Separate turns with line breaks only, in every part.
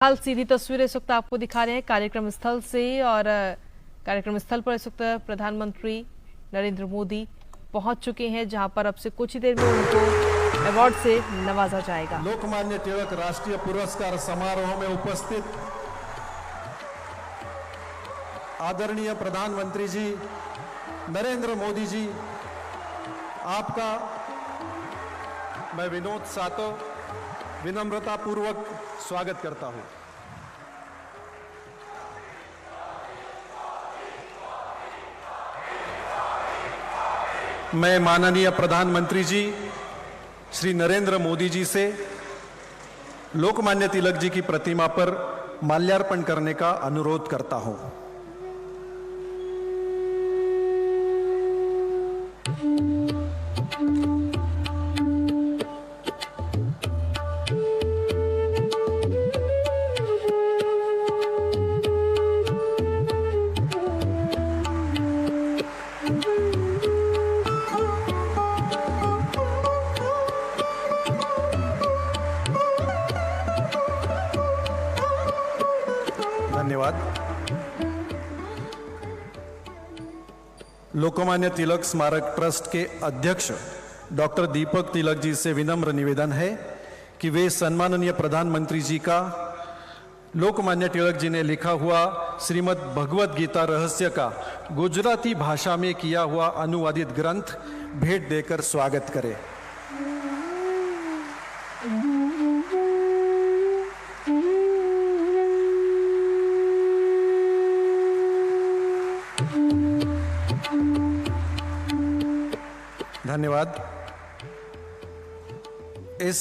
हाल सीधी तस्वीरें इस वक्त आपको दिखा रहे हैं कार्यक्रम स्थल से। और कार्यक्रम स्थल पर इस वक्त प्रधानमंत्री नरेंद्र मोदी पहुंच चुके हैं, जहां पर अब से कुछ ही देर में उनको अवार्ड से नवाजा जाएगा।
लोकमान्य तिलक राष्ट्रीय पुरस्कार समारोह में उपस्थित आदरणीय प्रधानमंत्री जी नरेंद्र मोदी जी, आपका मैं विनोद सातो विनम्रता पूर्वक स्वागत करता हूं। मैं माननीय प्रधानमंत्री जी श्री नरेंद्र मोदी जी से लोकमान्य तिलक जी की प्रतिमा पर माल्यार्पण करने का अनुरोध करता हूं। धन्यवाद। लोकमान्य तिलक स्मारक ट्रस्ट के अध्यक्ष डॉक्टर दीपक तिलक जी से विनम्र निवेदन है कि वे सम्माननीय प्रधानमंत्री जी का लोकमान्य तिलक जी ने लिखा हुआ श्रीमद् भगवत गीता रहस्य का गुजराती भाषा में किया हुआ अनुवादित ग्रंथ भेंट देकर स्वागत करें। धन्यवाद। इस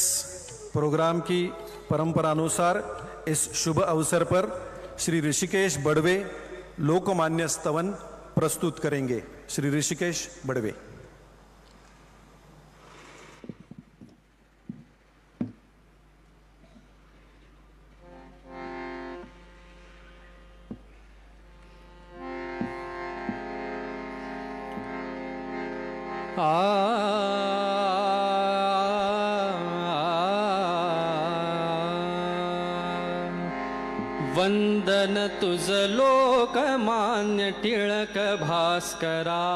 प्रोग्राम की परंपरा अनुसार इस शुभ अवसर पर श्री ऋषिकेश बड़वे लोकमान्य स्तवन प्रस्तुत करेंगे। श्री ऋषिकेश बड़वे।
वंदन तुझ लोकमान्य टिळक भास्करा,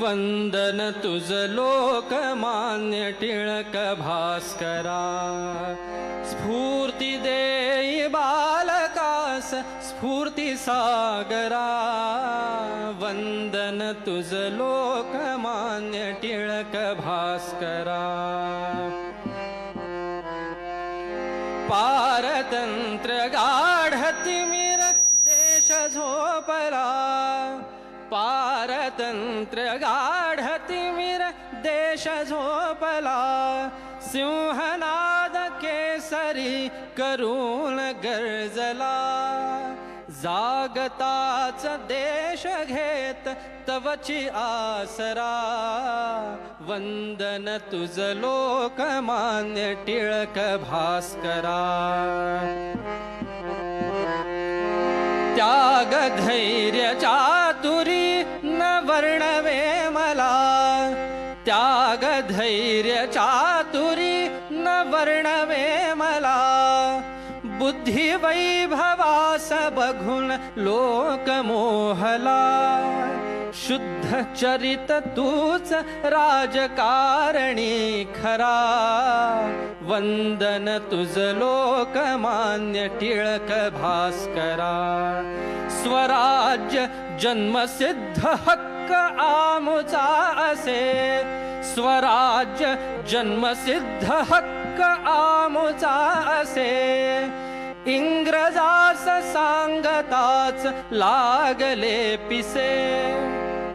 वंदन तुझ लोकमान्य टिळक भास्करा। स्फूर्ती देई बालकास स्फूर्ती सागरा, वंदन तुझ लोकमान्य टिळक भास्करा। पारतंत्र्य गाढतिमिर देश झोपला, पारतंत्र्य गाढतिमिर देश झोपला। सिंहनाद केसरी करून गर्जला, जागताच देश घेत तवची आसरा। वंदन तुझ लोकमान्य टिळक भास्करा। त्याग धैर्य चातुरी न वर्णवे मला, त्याग धैर्य चातुरी न वर्णवे मला। बुद्धी वैभवास बघून लोक मोहला, शुद्ध चरित तूच राजकारणी खरा। वंदन तुझ लोकमान्य टिळक भास्करा। स्वराज्य जन्मसिद्ध हक्क आमुचा असे, स्वराज्य जन्मसिद्ध हक्क आमुचा असे। इंग्रजास सांगताच लागले पिसे,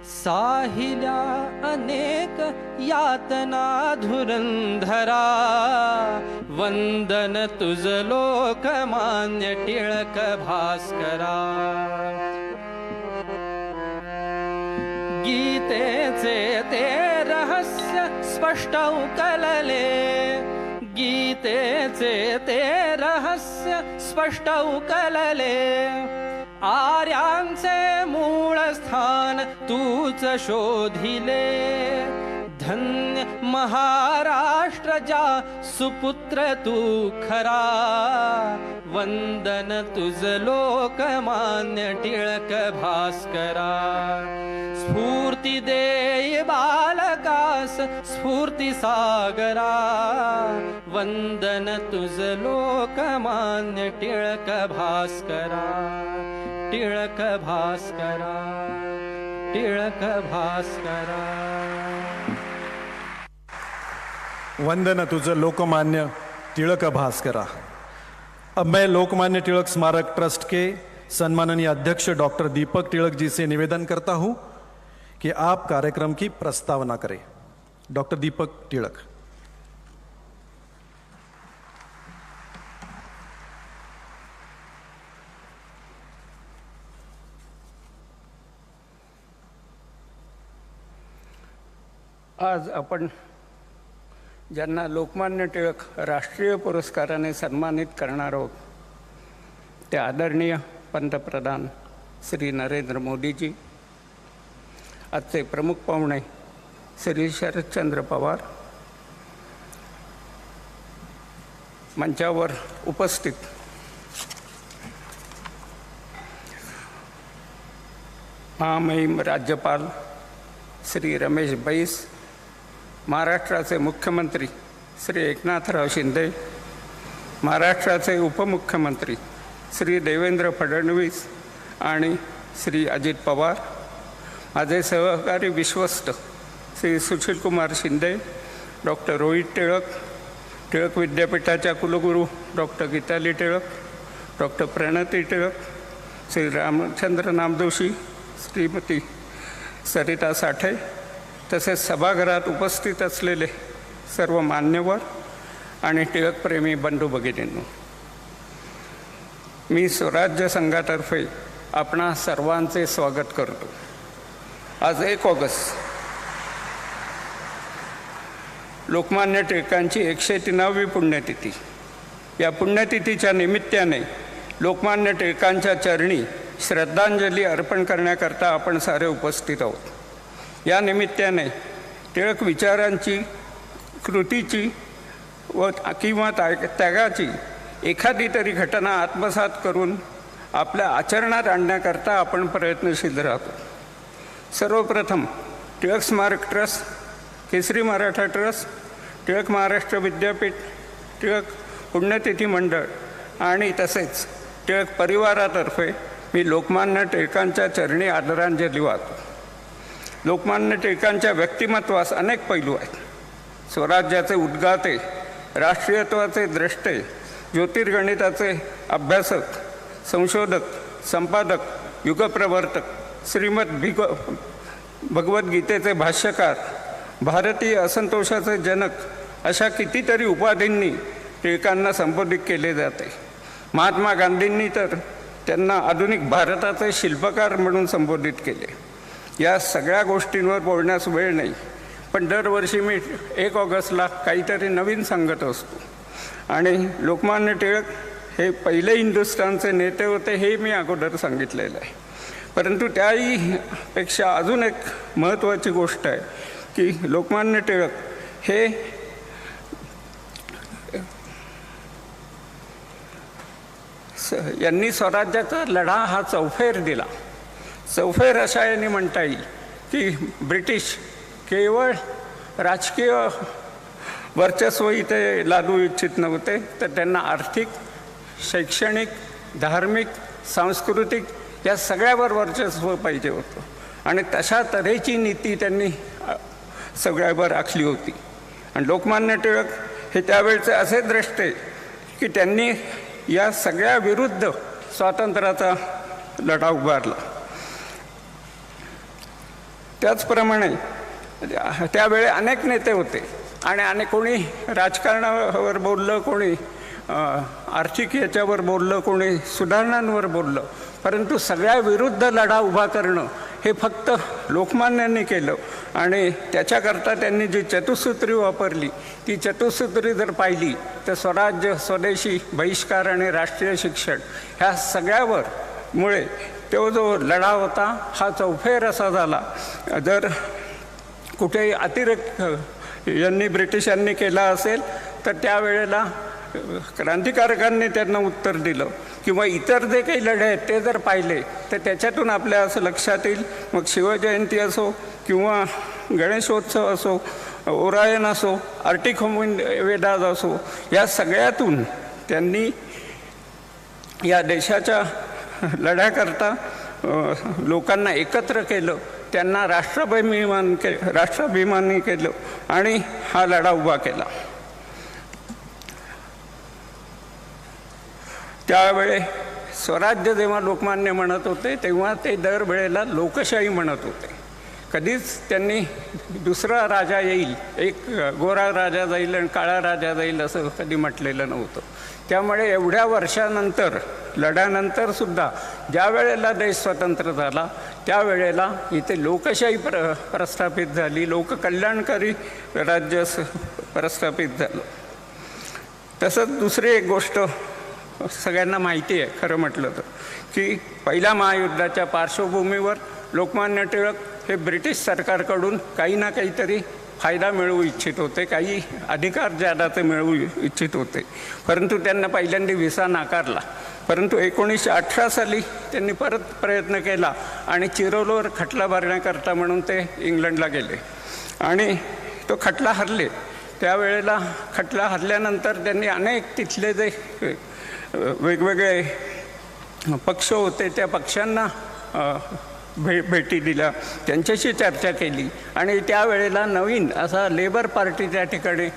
साहिल्या अनेक यातना धुरंधरा। वंदन तुझ लोकमान्य टिळक भास्करा। गीतेचे ते रहस्य स्पष्ट उकलले, गीतेचे ते रहस्य स्पष्ट उकलले। आर्यांचे मूळ स्थान तूच शोधिले, धन्य महाराष्ट्र जा सुपुत्र तू खरा वंदन तुझ लोकमान्य टिळक भास्करा. स्फूर्ती देय बालकास स्फूर्ती सागरा. वंदन तुझ लोकमान्य टिळक भास्करा. टिळक भास्करा. टिळक भास्करा.
वंदन तुझ लोकमान्य तिलक भास्करा. अब मैं लोकमान्य तिलक स्मारक ट्रस्ट के सम्माननीय अध्यक्ष डॉक्टर दीपक तिलक जी से निवेदन करता हूं कि आप कार्यक्रम की प्रस्तावना करें. डॉक्टर दीपक तिलक.
आज आपण ज्यांना लोकमान्य टिळक राष्ट्रीय पुरस्काराने सन्मानित करणार आहोत ते आदरणीय पंतप्रधान श्री नरेंद्र मोदीजी, आजचे प्रमुख पाहुणे श्री शरदचंद्र पवार, मंचावर उपस्थित महामहिम राज्यपाल श्री रमेश बैस, महाराष्ट्राचे मुख्यमंत्री श्री एकनाथराव शिंदे, महाराष्ट्राचे उपमुख्यमंत्री श्री देवेंद्र फडणवीस आणि श्री अजित पवार, माझे सहकारी विश्वस्त श्री सुशीलकुमार शिंदे, डॉक्टर रोहित टिळक, टिळक विद्यापीठाच्या कुलगुरू डॉक्टर गीताली टिळक, डॉक्टर प्रणती टिळक, श्री रामचंद्र नामदोशी, श्रीमती सरिता साठे, तसेच सभागृहात उपस्थित असलेले सर्व मान्यवर आणि टिळकप्रेमी बंधू भगिनींनो, मी स्वराज्य संघातर्फे आपणा सर्वांचे स्वागत करतो. आज 1 ऑगस्ट लोकमान्य टिळकांची 103वी पुण्यतिथी. या पुण्यतिथीच्या निमित्ताने लोकमान्य टिळकांच्या चरणी श्रद्धांजली अर्पण करण्याकरता आपण सारे उपस्थित आहोत. या निमित्ताने टिळक विचारांची, कृतीची व किंवा त्यागाची एखादी तरी घटना आत्मसात करून आपल्या आचरणात आणण्याकरता आपण प्रयत्नशील राहतो. सर्वप्रथम टिळक स्मारक ट्रस्ट, केसरी मराठा ट्रस्ट, टिळक महाराष्ट्र विद्यापीठ, टिळक पुण्यतिथी मंडळ आणि तसेच टिळक परिवारातर्फे मी लोकमान्य टिळकांच्या चरणी आदरांजली वाहतो. लोकमान्य टिळकांच्या व्यक्तिमत्वास अनेक पैलू आहेत. स्वराज्याचे उद्गाते, राष्ट्रीयत्वाचे द्रष्टे, ज्योतिर्गणिताचे अभ्यासक, संशोधक, संपादक, युगप्रवर्तक, भगवद्गीतेचे भाष्यकार, भारतीय असंतोषाचे जनक अशा कितीतरी उपाधींनी टिळकांना संबोधित केले जाते. महात्मा गांधींनी तर त्यांना आधुनिक भारताचे शिल्पकार म्हणून संबोधित केले. या सगळ्या गोष्टींवर बोलण्यास वेळ नाही, पण दरवर्षी मी 1 ऑगस्टला काहीतरी नवीन सांगत असतो. आणि लोकमान्य टिळक हे पहिले हिंदुस्थानचे नेते होते हे मी अगोदर सांगितलेलं आहे. परंतु त्याही पेक्षा अजून एक महत्त्वाची गोष्ट आहे की लोकमान्य टिळक हे यांनी स्वराज्याचा लढा हा चौफेर दिला. चौफेर अशा यांनी म्हणता येईल की ब्रिटिश केवळ राजकीय वर्चस्व इथे लादू इच्छित नव्हते, तर त्यांना आर्थिक, शैक्षणिक, धार्मिक, सांस्कृतिक या सगळ्यावर वर्चस्व पाहिजे होतं. आणि तशा तऱ्हेची नीती त्यांनी सगळ्यावर आखली होती. आणि लोकमान्य टिळक हे त्यावेळचे असे द्रष्टे की त्यांनी या सगळ्या विरुद्ध स्वातंत्र्याचा लढा उभारला. त्याचप्रमाणे त्यावेळी अनेक नेते होते आणि कोणी राजकारणावर बोललं, कोणी आर्थिक याच्यावर बोललं, कोणी सुधारणांवर बोललं, परंतु सगळ्या विरुद्ध लढा उभा करणं हे फक्त लोकमान्यांनी केलं. आणि त्याच्याकरता त्यांनी जी चतुसूत्री वापरली ती चतुसूत्री जर पाहिली तर स्वराज्य, स्वदेशी, बहिष्कार आणि राष्ट्रीय शिक्षण ह्या सगळ्यावर मुळे तो जो लढा होता हा चौफेर असा झाला. जर कुठेही अतिरेक यांनी ब्रिटिशांनी केला असेल तर त्यावेळेला क्रांतिकारकांनी त्यांना उत्तर दिलं किंवा इतर जे काही लढे आहेत ते जर पाहिले तर त्याच्यातून आपल्या असं लक्षात येईल. मग शिवजयंती असो किंवा गणेशोत्सव असो, ओरायन असो, आर्टिक वेदाज असो, या सगळ्यातून त्यांनी या देशाच्या लढ्याकरता लोकांना एकत्र केलं, त्यांना राष्ट्राभिमानी केलं आणि हा लढा उभा केला. त्यावेळे स्वराज्य जेव्हा लोकमान्य म्हणत होते तेव्हा ते दरवेळेला लोकशाही म्हणत होते. कधीच त्यांनी दुसरा राजा येईल, एक गोरा राजा जाईल आणि काळा राजा जाईल असं कधी म्हटलेलं नव्हतं. त्यामुळे एवढ्या वर्षानंतर लढ्यानंतर सुद्धा ज्या वेळेला देश स्वतंत्र झाला त्यावेळेला इथे लोकशाही प्रस्थापित झाली, लोककल्याणकारी राज्य प्रस्थापित झालं. तसंच दुसरी एक गोष्ट सगळ्यांना माहिती आहे खरं म्हटलं तर, की पहिल्या महायुद्धाच्या पार्श्वभूमीवर लोकमान्य टिळक हे ब्रिटिश सरकारकडून काही ना काहीतरी फायदा मिळवू इच्छित होते, काही अधिकार ज्यादा मिळवू इच्छित होते. परंतु त्यांना पहिल्यांदा व्हिसा नाकारला. परंतु 1918 साली त्यांनी परत प्रयत्न केला आणि चिरोलवर खटला भरण्याकरता म्हणून ते इंग्लंडला गेले आणि तो खटला हरले. त्यावेळेला खटला हरल्यानंतर त्यांनी अनेक तिथले जे वेगवेगळे पक्ष होते त्या पक्षांना भेटी दिल्या, त्यांच्याशी चर्चा केली आणि त्यावेळेला नवीन असा लेबर पार्टी त्या ठिकाणी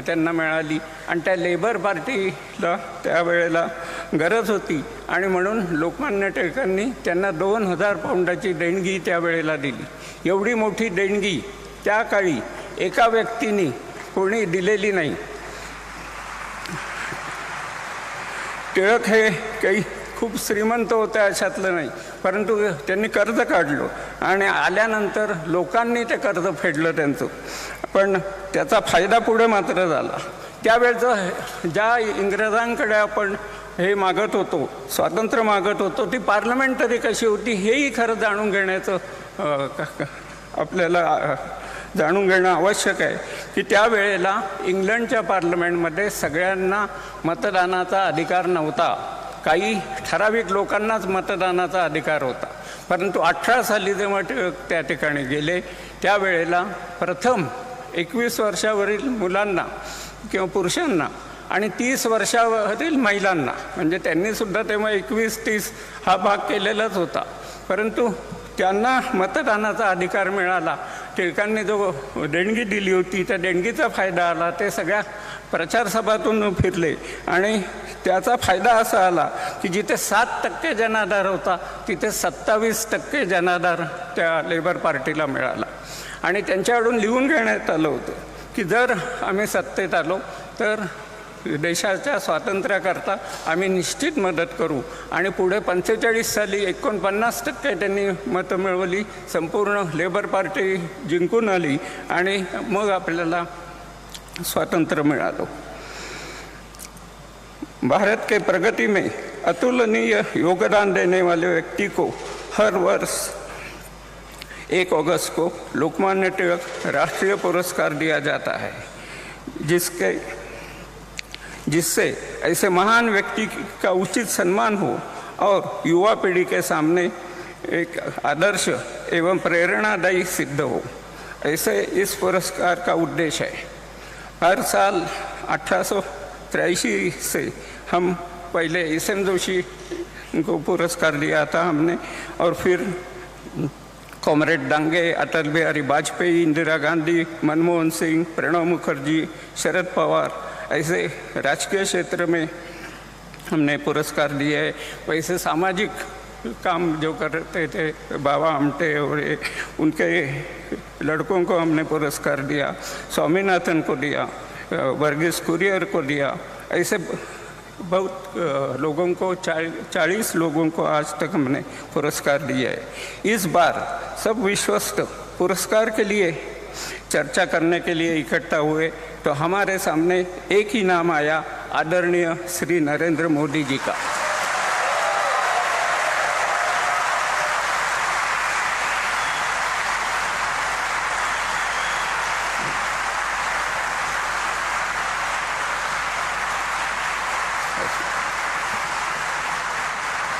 त्यांना मिळाली आणि त्या लेबर पार्टीला त्यावेळेला गरज होती आणि म्हणून लोकमान्य टिळकांनी त्यांना 2000 पाऊंडाची देणगी त्यावेळेला दिली. एवढी मोठी देणगी त्या काळी एका व्यक्तीने कोणी दिलेली नाही. टिळक हे काही खूप श्रीमंत होते अशातलं नाही, परंतु त्यांनी कर्ज काढलं आणि आल्यानंतर लोकांनी ते कर्ज फेडलं त्यांचं. पण त्याचा फायदा पुढे मात्र झाला. त्यावेळचं ज्या इंग्रजांकडे आपण हे मागत होतो, स्वातंत्र्य मागत होतो, ती पार्लमेंटरी कशी होती हेही खरं जाणून घेण्याचं आपल्याला जाणून घेणं आवश्यक आहे. की त्यावेळेला इंग्लंडच्या पार्लमेंटमध्ये सगळ्यांना मतदानाचा अधिकार नव्हता, काही ठराविक लोकांनाच मतदानाचा अधिकार होता. परंतु 18 साली जेव्हा त्या ठिकाणी गेले त्यावेळेला प्रथम 21 वर्षावरील मुलांना किंवा पुरुषांना आणि 30 वर्षावरील महिलांना, म्हणजे त्यांनीसुद्धा तेव्हा 21-30 हा भाग केलेलाच होता, परंतु त्यांना मतदानाचा अधिकार मिळाला. टिळकांनी जो देणगी दिली होती त्या देणगीचा फायदा आला. ते सगळ्या प्रचारसभातून फिरले आणि त्याचा फायदा असा आला की जिथे 7% जनाधार होता तिथे 27% जनाधार त्या लेबर पार्टीला मिळाला. आणि त्यांच्याकडून लिहून घेण्यात आलं होतं की जर आम्ही सत्तेत आलो तर देशाच्या स्वातंत्र्याकरता आम्ही निश्चित मदत करू. आणि पुढे 45 साली 49% त्यांनी मतं मिळवली, संपूर्ण लेबर पार्टी जिंकून आली आणि मग आपल्याला स्वातंत्र्य मिळालं. भारत के प्रगति में अतुलनीय योगदान देने वाले व्यक्ति को हर वर्ष 1 अगस्त को लोकमान्य तिलक राष्ट्रीय पुरस्कार दिया जाता है, जिससे ऐसे महान व्यक्ति का उचित सम्मान हो और युवा पीढ़ी के सामने एक आदर्श एवं प्रेरणादायी सिद्ध हो, ऐसे इस पुरस्कार का उद्देश्य है. हर साल 1883 से हम पहले SM जोशी को पुरस्कार दिया था हमने, और फिर कॉमरेड डांगे, अटल बिहारी वाजपेयी, इंदिरा गांधी, मनमोहन सिंह, प्रणब मुखर्जी, शरद पवार, ऐसे राजकीय क्षेत्र में हमने पुरस्कार दिए है. वैसे सामाजिक काम जो करते थे बाबा आमटे और उनके लड़कों को हमने पुरस्कार दिया, स्वामीनाथन को दिया, वर्गीस कुरियर को दिया. ऐसे बहुत लोगों को 40 लोगों को आज तक हमने पुरस्कार दिया है. इस बार सब विश्वस्त पुरस्कार के लिए चर्चा करने के लिए इकट्ठा हुए तो हमारे सामने एक ही नाम आया, आदरणीय श्री नरेंद्र मोदी जी का.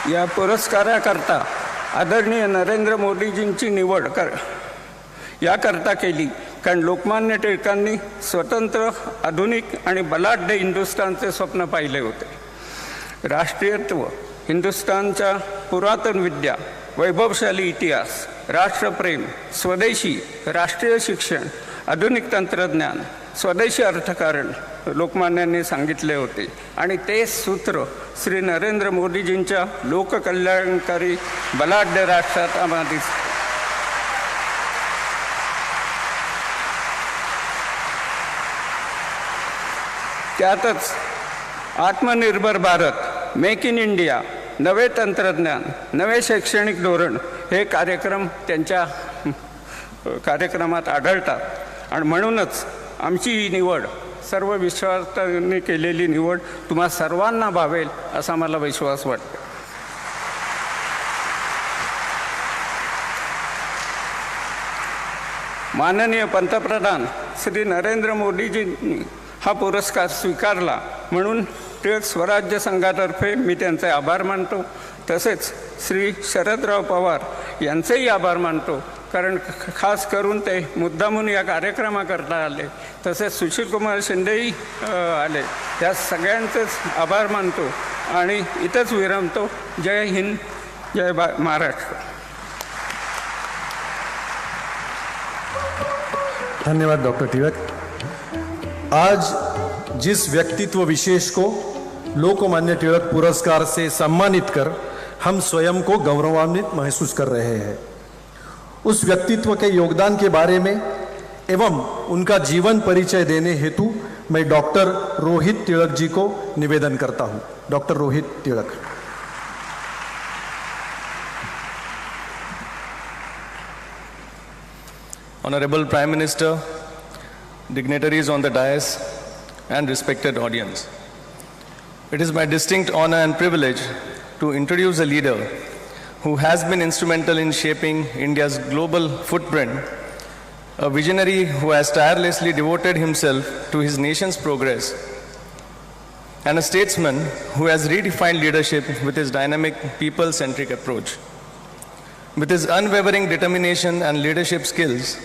या पुरस्काराकरता आदरणीय नरेंद्र मोदीजींची निवड याकरता केली, कारण लोकमान्य टिळकांनी स्वतंत्र, आधुनिक आणि बलाढ्य हिंदुस्थानचे स्वप्न पाहिले होते. राष्ट्रीयत्व, हिंदुस्थानच्या पुरातन विद्या, वैभवशाली इतिहास, राष्ट्रप्रेम, स्वदेशी, राष्ट्रीय शिक्षण, आधुनिक तंत्रज्ञान, स्वदेशी अर्थकारण लोकमान्यांनी सांगितले होते. आणि तेच सूत्र श्री नरेंद्र मोदीजींच्या लोककल्याणकारी बलाढ्य राष्ट्रात आम्हाला दिसते. त्यातच आत्मनिर्भर भारत, मेक इन इंडिया, नवे तंत्रज्ञान, नवे शैक्षणिक धोरण हे कार्यक्रम त्यांच्या कार्यक्रमात आढळतात. आणि म्हणूनच आमची ही निवड, सर्व विश्वासाने केलेली निवड तुम्हा सर्वांना भावेल असा मला विश्वास वाटतो. माननीय पंतप्रधान श्री नरेंद्र मोदीजींनी हा पुरस्कार स्वीकारला म्हणून टिळक स्वराज्य संघातर्फे मी त्यांचे आभार मानतो. तसेच श्री शरदराव पवार यांचेही आभार मानतो, कारण खास करून ते मुद्दामून या कार्यक्रमाकरता आले. तसेच सुशीलकुमार शिंदेही आले. त्या सगळ्यांचेच आभार मानतो आणि इथंच विरमतो. जय हिंद, जय महाराष्ट्र.
धन्यवाद डॉक्टर तिलक. आज जिस व्यक्तित्व विशेष को लोकमान्य तिलक पुरस्कार से सम्मानित कर हम स्वयं को गौरवान्वित महसूस कर रहे हैं, उस व्यक्तित्व के योगदान के बारे में एवं उनका जीवन परिचय देने हेतु मैं डॉक्टर रोहित तिलक जी को निवेदन करता हूं. Doctor Rohit Tilak.
Honorable Prime Minister, dignitaries on the dais, and respected audience. It is my distinct honor and privilege to introduce a leader who has been instrumental in shaping India's global footprint, a visionary who has tirelessly devoted himself to his nation's progress, and a statesman who has redefined leadership with his dynamic, people-centric approach. With his unwavering determination and leadership skills,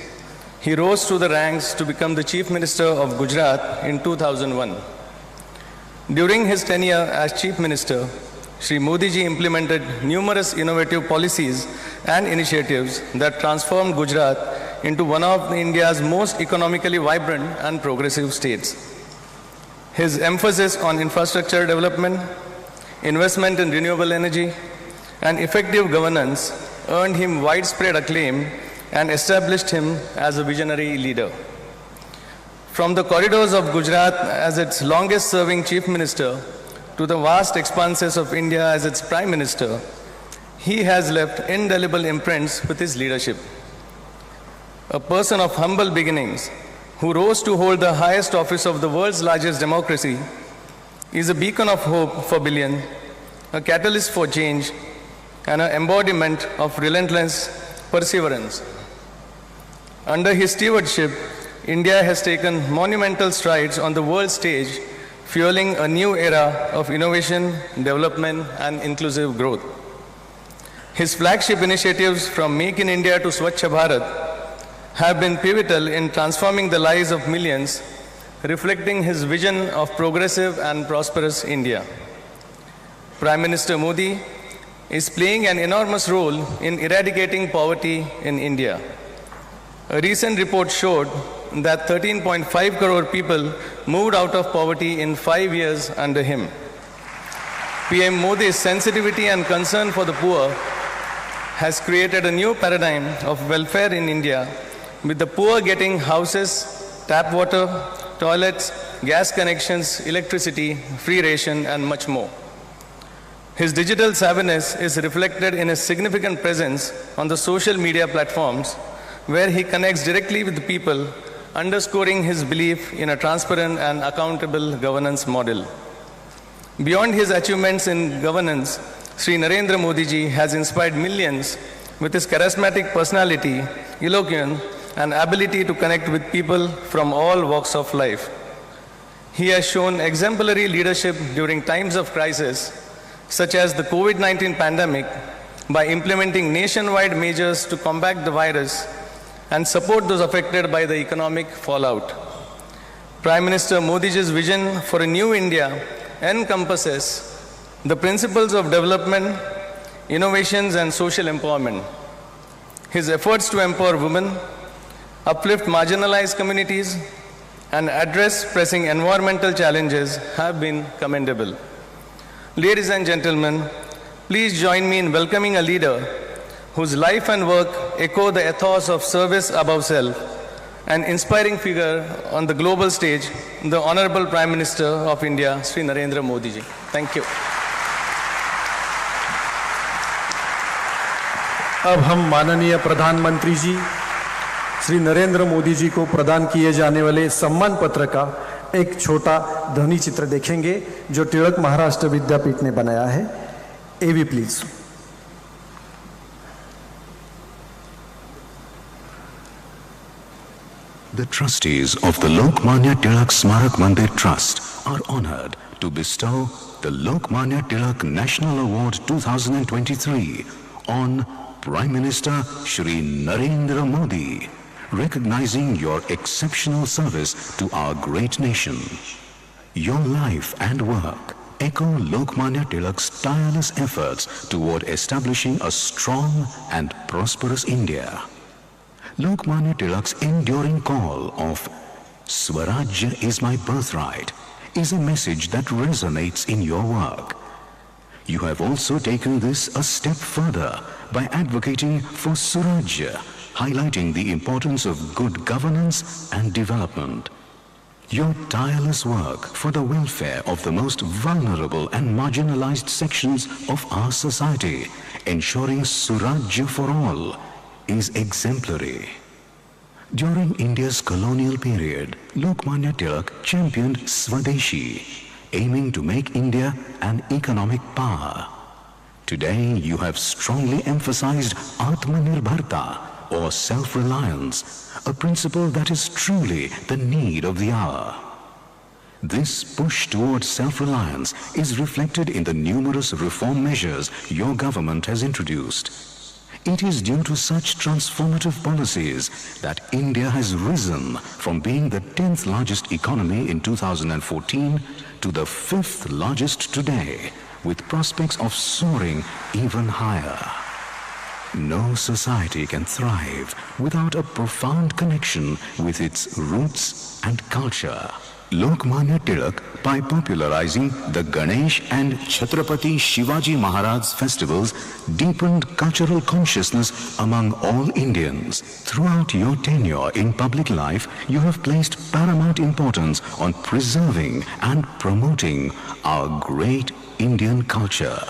he rose through the ranks to become the Chief Minister of Gujarat in 2001. During his tenure as Chief Minister, Shri Modi ji implemented numerous innovative policies and initiatives that transformed Gujarat into one of India's most economically vibrant and progressive states. His emphasis on infrastructure development, investment in renewable energy, and effective governance earned him widespread acclaim and established him as a visionary leader. From the corridors of Gujarat as its longest-serving Chief Minister to the vast expanses of India as its Prime Minister, he has left indelible imprints with his leadership. A person of humble beginnings who rose to hold the highest office of the world's largest democracy is a beacon of hope for billions, a catalyst for change, and an embodiment of relentless perseverance. Under his stewardship, India has taken monumental strides on the world stage, fueling a new era of innovation, development, and inclusive growth. His flagship initiatives from Make in India to Swachh Bharat have been pivotal in transforming the lives of millions, reflecting his vision of progressive and prosperous India. Prime Minister Modi is playing an enormous role in eradicating poverty in India. A recent report showed that 13.5 crore people moved out of poverty in 5 years under him. PM Modi's sensitivity and concern for the poor has created a new paradigm of welfare in India, with the poor getting houses, tap water, toilets, gas connections, electricity, free ration, and much more. His digital savviness is reflected in his significant presence on the social media platforms, where he connects directly with the people, underscoring his belief in a transparent and accountable governance model. Beyond his achievements in governance, Sri Narendra Modi ji has inspired millions with his charismatic personality, eloquence, and ability to connect with people from all walks of life. He has shown exemplary leadership during times of crisis, such as the COVID-19 pandemic, by implementing nationwide measures to combat the virus and support those affected by the economic fallout. Prime Minister Modi's vision for a new India encompasses the principles of development, innovations, and social empowerment. His efforts to empower women, uplift marginalized communities, and address pressing environmental challenges have been commendable. Ladies and gentlemen, please join me in welcoming a leader whose life and work echo the ethos of service above self, an inspiring figure on the global stage, the Honorable Prime Minister of India, Shri Narendra Modi ji. Thank you.
अब हम माननीय प्रधानमंत्री जी श्री नरेंद्र मोदी जी को प्रदान किए जाने वाले सम्मान पत्र का एक छोटा ध्वनि चित्र देखेंगे जो टिळक महाराष्ट्र विद्यापीठ ने बनाया है। एवी please.
The trustees of the Lokmanya Tilak Smarak Mandir Trust are honored to bestow the Lokmanya Tilak National Award 2023 on Prime Minister Shri Narendra Modi, recognizing your exceptional service to our great nation. Your life and work echo Lokmanya Tilak's tireless efforts toward establishing a strong and prosperous India. Lokmanya Tilak's enduring call of Swarajya is my birthright is a message that resonates in your work. You have also taken this a step further by advocating for Surajya, highlighting the importance of good governance and development. Your tireless work for the welfare of the most vulnerable and marginalized sections of our society, ensuring Surajya for all, is exemplary. During India's colonial period, Lokmanya Tilak championed Swadeshi, aiming to make India an economic power. Today, you have strongly emphasized Atmanirbharta, or self-reliance, a principle that is truly the need of the hour. This push towards self-reliance is reflected in the numerous reform measures your government has introduced. It is due to such transformative policies that India has risen from being the 10th largest economy in 2014 to the 5th largest today, with prospects of soaring even higher. No society can thrive without a profound connection with its roots and culture. Lokmanya Tilak, by popularizing the Ganesh and Chhatrapati Shivaji Maharaj festivals, deepened cultural consciousness among all Indians. Throughout your tenure in public life, you have placed paramount importance on preserving and promoting our great Indian culture.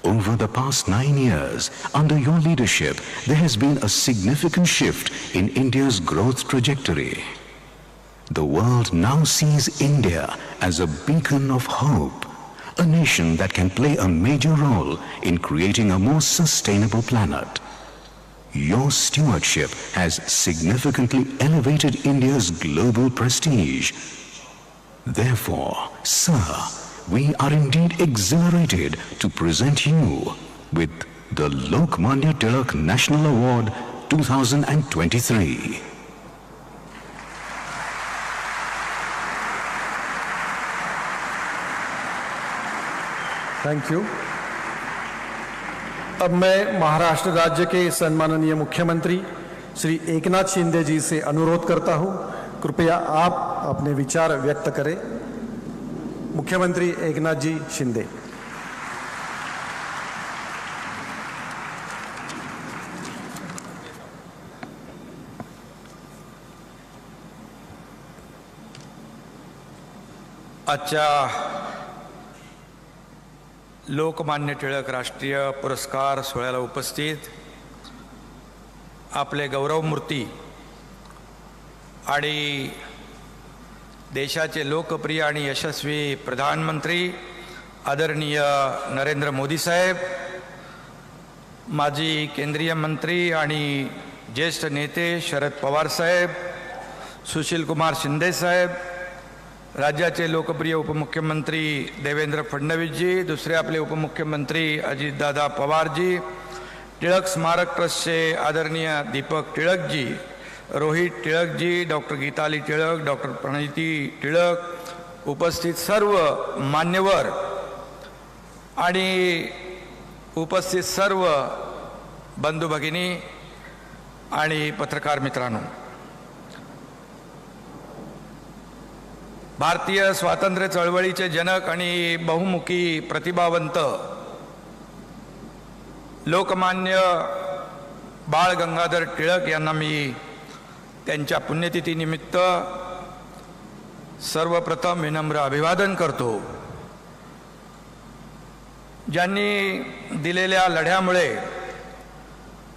Over the past 9 years, under your leadership, there has been a significant shift in India's growth trajectory. The world now sees India as a beacon of hope, a nation that can play a major role in creating a more sustainable planet. Your stewardship has significantly elevated India's global prestige. Therefore, sir, we are indeed exhilarated to present you with the Lokmanya Tilak National Award 2023.
Thank you. अब मैं महाराष्ट्र राज्य के सम्माननीय मुख्यमंत्री श्री एकनाथ शिंदे जी से अनुरोध करता हूं, कृपया आप अपने विचार व्यक्त करें। मुख्यमंत्री एकनाथ जी शिंदे।
आजच्या लोकमान्य टिळक राष्ट्रीय पुरस्कार सोहळ्याला उपस्थित आपले गौरवमूर्ती आणि देशाचे लोकप्रिय आणि यशस्वी प्रधानमंत्री आदरणीय नरेंद्र मोदी साहेब, माजी केंद्रीय मंत्री आणि ज्येष्ठ नेते शरद पवार साहेब, सुशील कुमार शिंदे साहेब, राज्याचे लोकप्रिय उपमुख्यमंत्री देवेंद्र फडणवीसजी, दुसरे आपले उपमुख्यमंत्री अजितदादा पवारजी, टिळक स्मारक ट्रस्टचे आदरणीय दीपक टिळकजी, रोहित टिळकजी, डॉक्टर गीताली टिळक, डॉक्टर प्रणिती टिळक, उपस्थित सर्व मान्यवर आणि उपस्थित सर्व बंधू भगिनी आणि पत्रकार मित्रांनो, भारतीय स्वातंत्र्य चळवळीचे जनक आणि बहुमुखी प्रतिभावंत लोकमान्य बाळ गंगाधर टिळक यांना मी त्यांच्या पुण्यतिथीनिमित्त सर्वप्रथम विनम्र अभिवादन करतो. ज्यांनी दिलेल्या लढ्यामुळे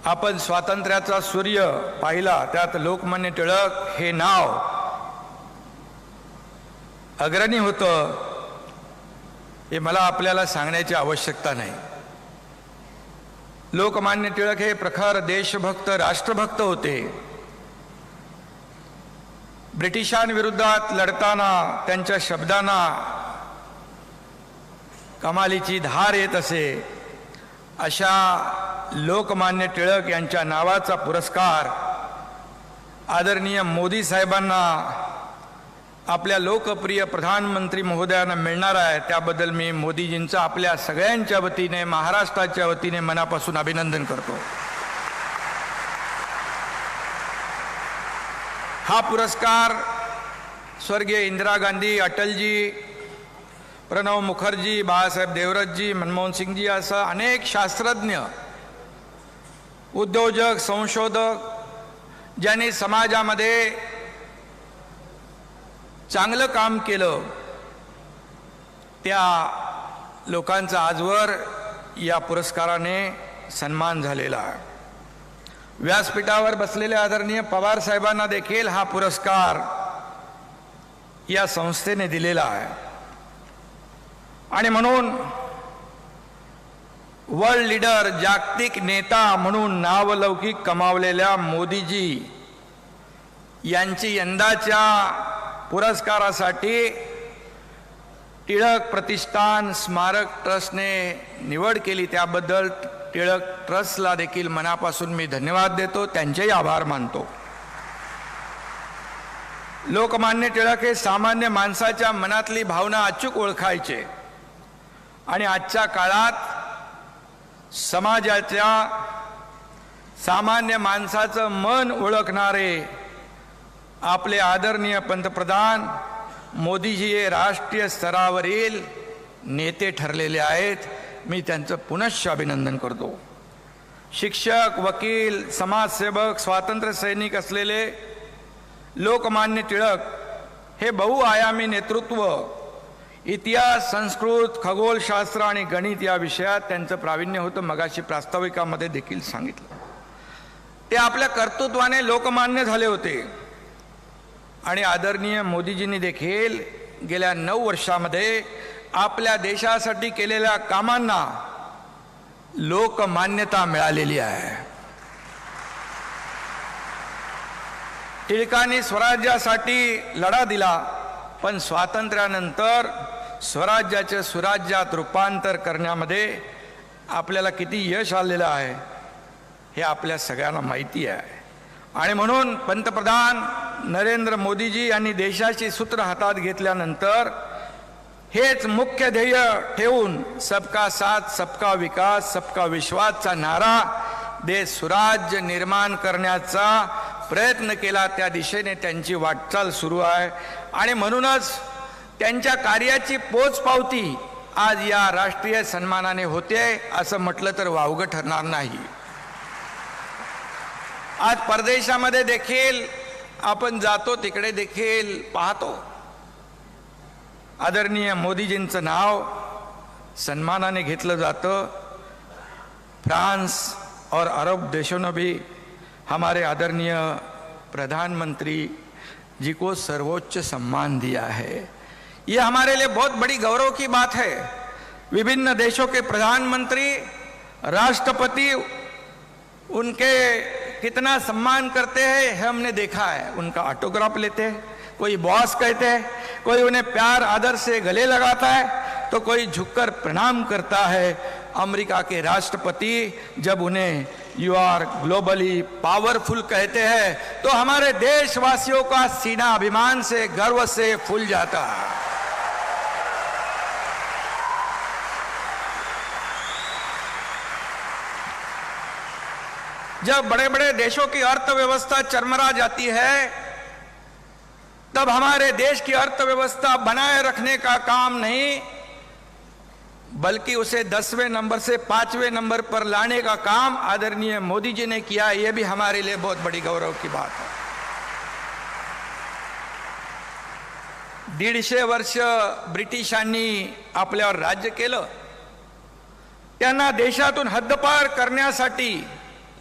आपण स्वातंत्र्याचा सूर्य पाहिला, त्यात लोकमान्य टिळक हे नाव अग्रणी होतं, हे मला आपल्याला सांगण्याची आवश्यकता नाही. लोकमान्य टिळक हे प्रखर देशभक्त, राष्ट्रभक्त होते. ब्रिटिशांविरुद्धात लढताना त्यांच्या शब्दांना कमालीची धार येत असे. अशा लोकमान्य टिळक यांच्या नावाचा पुरस्कार आदरणीय मोदी साहेबांना आपल्या लोकप्रिय प्रधानमंत्री महोदयांना मिळणार आहे. त्याबद्दल मी मोदीजींचं आपल्या सगळ्यांच्या वतीने, महाराष्ट्राच्या वतीने मनापासून अभिनंदन करतो. हा पुरस्कार स्वर्गीय इंदिरा गांधी, अटलजी, प्रणव मुखर्जी, बाळासाहेब देवरतजी, मनमोहन सिंगजी असं अनेक शास्त्रज्ञ, उद्योजक, संशोधक ज्यांनी समाजामध्ये चांगलं काम केलं, त्या लोकांचा आजवर या पुरस्काराने सन्मान झालेला आहे. व्यासपीठावर बसलेल्या आदरणीय पवार साहेबांना देखील हा पुरस्कार या संस्थेने दिलेला आहे. आणि म्हणून वर्ल्ड लीडर, जागतिक नेता म्हणून नावलौकिक कमावलेल्या मोदीजी यांची यंदाच्या पुरस्कारासाठी टिळक प्रतिष्ठान स्मारक ट्रस्टने निवड केली. त्याबद्दल टिळक ट्रस्टला देखील मनापासून मी धन्यवाद देतो, त्यांचेही आभार मानतो. लोकमान्य टिळक हे सामान्य माणसाच्या मनातली भावना अचूक ओळखायचे आणि आजच्या काळात समाजाच्या सामान्य माणसाचं मन ओळखणारे आपले आदरणीय पंतप्रधान मोदीजी हे राष्ट्रीय स्तरावरील नेते ठरलेले आहेत. मी त्यांचं पुनश्च अभिनंदन करतो. शिक्षक, वकील, समाजसेवक, स्वातंत्र्य सैनिक असलेले लोकमान्य टिळक हे बहुआयामी नेतृत्व, इतिहास, संस्कृत, खगोलशास्त्र आणि गणित या विषयात त्यांचं प्रावीण्य होतं. मगाशी प्रास्ताविकामध्ये देखील सांगितलं. ते आपल्या कर्तृत्वाने लोकमान्य झाले होते. आणि आदरणीय मोदीजींनी देखील गेल्या 9 वर्षामध्ये आपल्या देशासाठी केलेल्या कामांना लोकमान्यता मिळालेली आहे. टिळकांनी स्वराज्यासाठी लढा दिला, पण स्वातंत्र्यानंतर स्वराज्याचे सुराज्यात रूपांतर करण्यामध्ये आपल्याला किती यश आलेलं आहे हे आपल्या सगळ्यांना माहिती आहे. आणि म्हणून पंतप्रधान नरेंद्र मोदीजी यांनी देशाची सूत्र हातात घेतल्यानंतर हेच मुख्य ध्येय ठेवून सबका साथ, सबका विकास, सबका विश्वासचा नारा देश सुराज्य निर्माण करण्याचा प्रयत्न केला. त्या दिशेने त्यांची वाटचाल सुरू आहे. आणि म्हणूनच त्यांच्या कार्याची पोचपावती आज या राष्ट्रीय सन्मानाने होते असं म्हटलं तर वावगं ठरणार नाही. आज परदेशामध्ये देखील आपण जातो, तिकडे देखील पाहतो आदरणीय मोदीजींचं नाव सन्मानाने घेतलं जातं. फ्रांस और अरब देशों ने भी हमारे आदरणीय प्रधानमंत्री जी को सर्वोच्च सम्मान दिया है. ये हमारे लिए बहुत बड़ी गौरव की बात है. विभिन्न देशों के प्रधानमंत्री, राष्ट्रपति उनके कितना सम्मान करते हैं हमने देखा है. उनका ऑटोग्राफ लेते हैं, कोई बॉस कहते हैं, कोई उन्हें प्यार आदर से गले लगाता है तो कोई झुककर प्रणाम करता है। अमेरिका के राष्ट्रपति जब उन्हें यू आर ग्लोबली पावरफुल कहते हैं तो हमारे देशवासियों का सीना अभिमान से गर्व से फूल जाता है। जब बड़े बड़े देशों की अर्थव्यवस्था चरमरा जाती है तब हमारे देश की अर्थव्यवस्था बनाए रखने का काम नहीं बल्कि उसे 10वें नंबर से 5वें नंबर पर लाने का काम आदरणीय मोदी जी ने किया। यह भी हमारे लिए बहुत बड़ी गौरव की बात है। 150 वर्ष ब्रिटिशांनी आपल्यावर राज्य केलं, त्यांना देशातून हद्दपार करण्यासाठी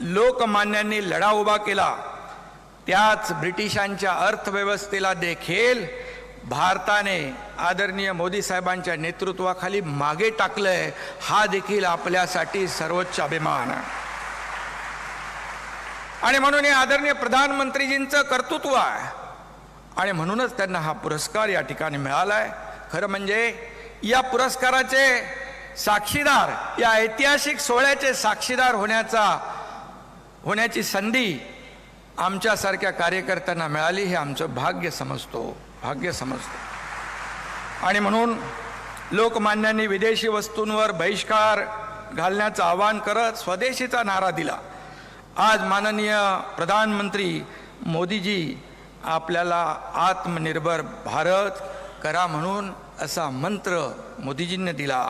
लोकमान्यांनी लढा उभा केला। त्याच ब्रिटिशांच्या अर्थव्यवस्थेला देखील भारताने आदरणीय मोदी साहेबांच्या नेतृत्वाखाली मागे टाकलंय। हा देखील आपल्यासाठी सर्वोच्च अभिमान आहे आणि म्हणून हे आदरणीय प्रधानमंत्रीजींचं कर्तृत्व आहे आणि म्हणूनच त्यांना हा पुरस्कार या ठिकाणी मिळालाय। खरं म्हणजे या पुरस्काराचे साक्षीदार, या ऐतिहासिक सोहळ्याचे साक्षीदार होण्याची संधी आमच्यासारख्या कार्यकर्त्यांना मिळाली हे आमचं भाग्य समजतो आणि म्हणून लोकमान्यांनी विदेशी वस्तूंवर बहिष्कार घालण्याचं आवाहन करत स्वदेशीचा नारा दिला। आज माननीय प्रधानमंत्री मोदीजी आपल्याला आत्मनिर्भर भारत करा म्हणून असा मंत्र मोदीजींनी दिला।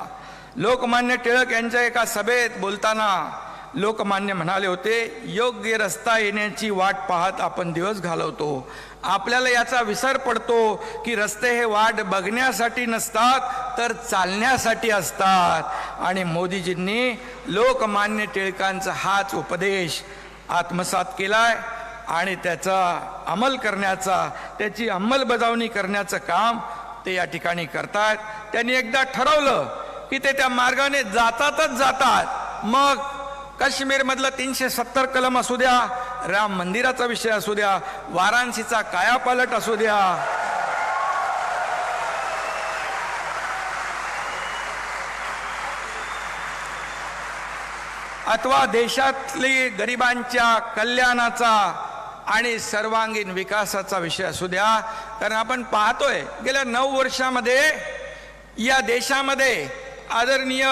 लोकमान्य टिळक यांच्या एका सभेत बोलताना लोकमान्य म्हणाले होते, योग्य रस्ता येण्याची वाट पाहत आपण दिवस घालवतो। आपल्याला याचा विसर पडतो की रस्ते हे वाट बघण्यासाठी नसतात तर चालण्यासाठी असतात आणि मोदीजींनी लोकमान्य टिळकांचा हाच उपदेश आत्मसात केलाय आणि त्याचा अंमल करण्याचा, त्याची अंमलबजावणी करण्याचं काम ते या ठिकाणी करतात। त्यांनी एकदा ठरवलं की ते त्या मार्गाने जातात। मग काश्मीर मधलं 370 कलम असू द्या, राम मंदिराचा विषय असू द्या, वाराणसीचा कायापालट असू द्या, अथवा देशातली गरिबांच्या कल्याणाचा आणि सर्वांगीण विकासाचा विषय असू द्या। कारण आपण पाहतोय गेल्या 9 वर्षामध्ये या देशामध्ये आदरणीय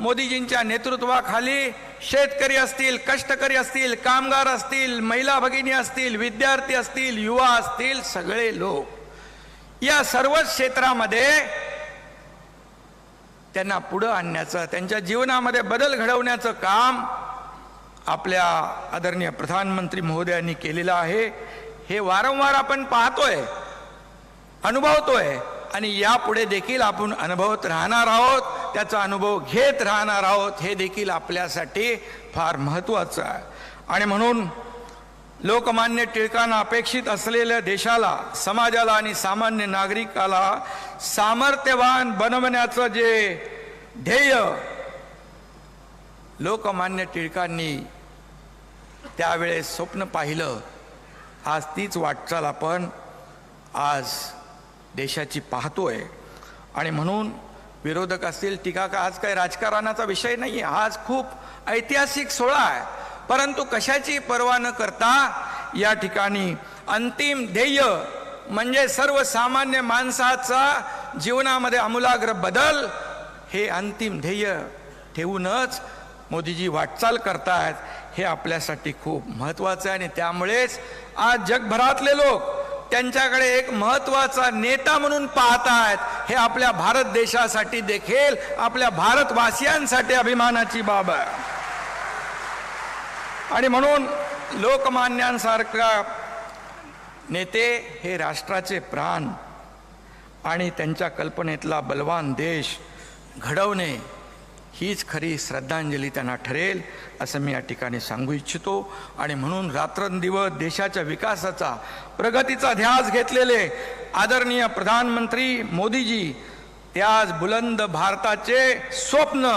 मोदीजींच्या नेतृत्वाखाली शेतकरी असतील, कष्टकरी असतील, कामगार असतील, महिला भगिनी असतील, विद्यार्थी असतील, युवा असतील, सगळे लोक या सर्व क्षेत्रामध्ये त्यांना पुढे आणण्याचं, त्यांच्या जीवनामध्ये बदल घडवण्याचं काम आपल्या आदरणीय प्रधानमंत्री महोदयांनी केलेलं आहे। हे वारंवार आपण पाहतोय, अनुभवतोय आणि यापुढे देखील आपण अनुभवत राहणार आहोत, त्याचा अनुभव घेत राहणार आहोत। हे देखील आपल्यासाठी फार महत्त्वाचं आहे आणि म्हणून लोकमान्य टिळकांना अपेक्षित असलेल्या देशाला, समाजाला आणि सामान्य नागरिकाला सामर्थ्यवान बनवण्याचं जे ध्येय लोकमान्य टिळकांनी त्यावेळेस स्वप्न पाहिलं, आज तीच वाटचाल आपण आज देशाची पाहतोय आणि म्हणून विरोधक असतील, टीका का, आज काही राजकारणाचा विषय नाही आहे, आज खूप ऐतिहासिक सोहळा आहे। परंतु कशाची पर्वा न करता या ठिकाणी अंतिम ध्येय म्हणजे सर्वसामान्य माणसाचा जीवनामध्ये आमूलाग्र बदल, हे अंतिम ध्येय ठेवूनच मोदीजी वाटचाल करतायत। हे आपल्यासाठी खूप महत्त्वाचं आहे आणि त्यामुळेच आज जगभरातले लोक त्यांच्याकडे एक महत्त्वाचा नेता म्हणून पाहतायत। हे आपल्या भारत देशासाठी देखील, आपल्या भारतवासियांसाठी अभिमानाची बाब आहे आणि म्हणून लोकमान्यांसारखा नेते हे राष्ट्राचे प्राण आणि त्यांच्या कल्पनेतला बलवान देश घडवणे हीच खरी श्रद्धांजली त्यांना ठरेल असं मी या ठिकाणी सांगू इच्छितो आणि म्हणून रात्रंदिवस देशाच्या विकासाचा, प्रगतीचा ध्यास घेतलेले आदरणीय प्रधानमंत्री मोदीजी त्याच बुलंद भारताचे स्वप्न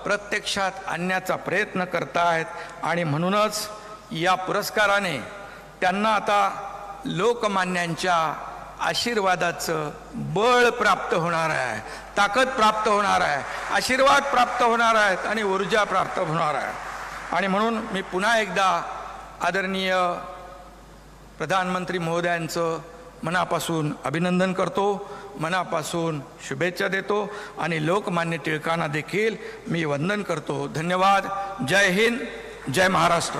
प्रत्यक्षात आणण्याचा प्रयत्न करतायत आणि म्हणूनच या पुरस्काराने त्यांना आता लोकमान्यांच्या आशीर्वादाचं बळ प्राप्त होणार आहे, ताकद प्राप्त होणार आहे, आशीर्वाद प्राप्त होणार आहेत आणि ऊर्जा प्राप्त होणार आहे. आणि म्हणून मी पुन्हा एकदा आदरणीय प्रधानमंत्री महोदयांचं मनापासून अभिनंदन करतो, मनापासून शुभेच्छा देतो आणि लोकमान्य टिळकांना देखील मी वंदन करतो. धन्यवाद. जय हिंद, जय महाराष्ट्र.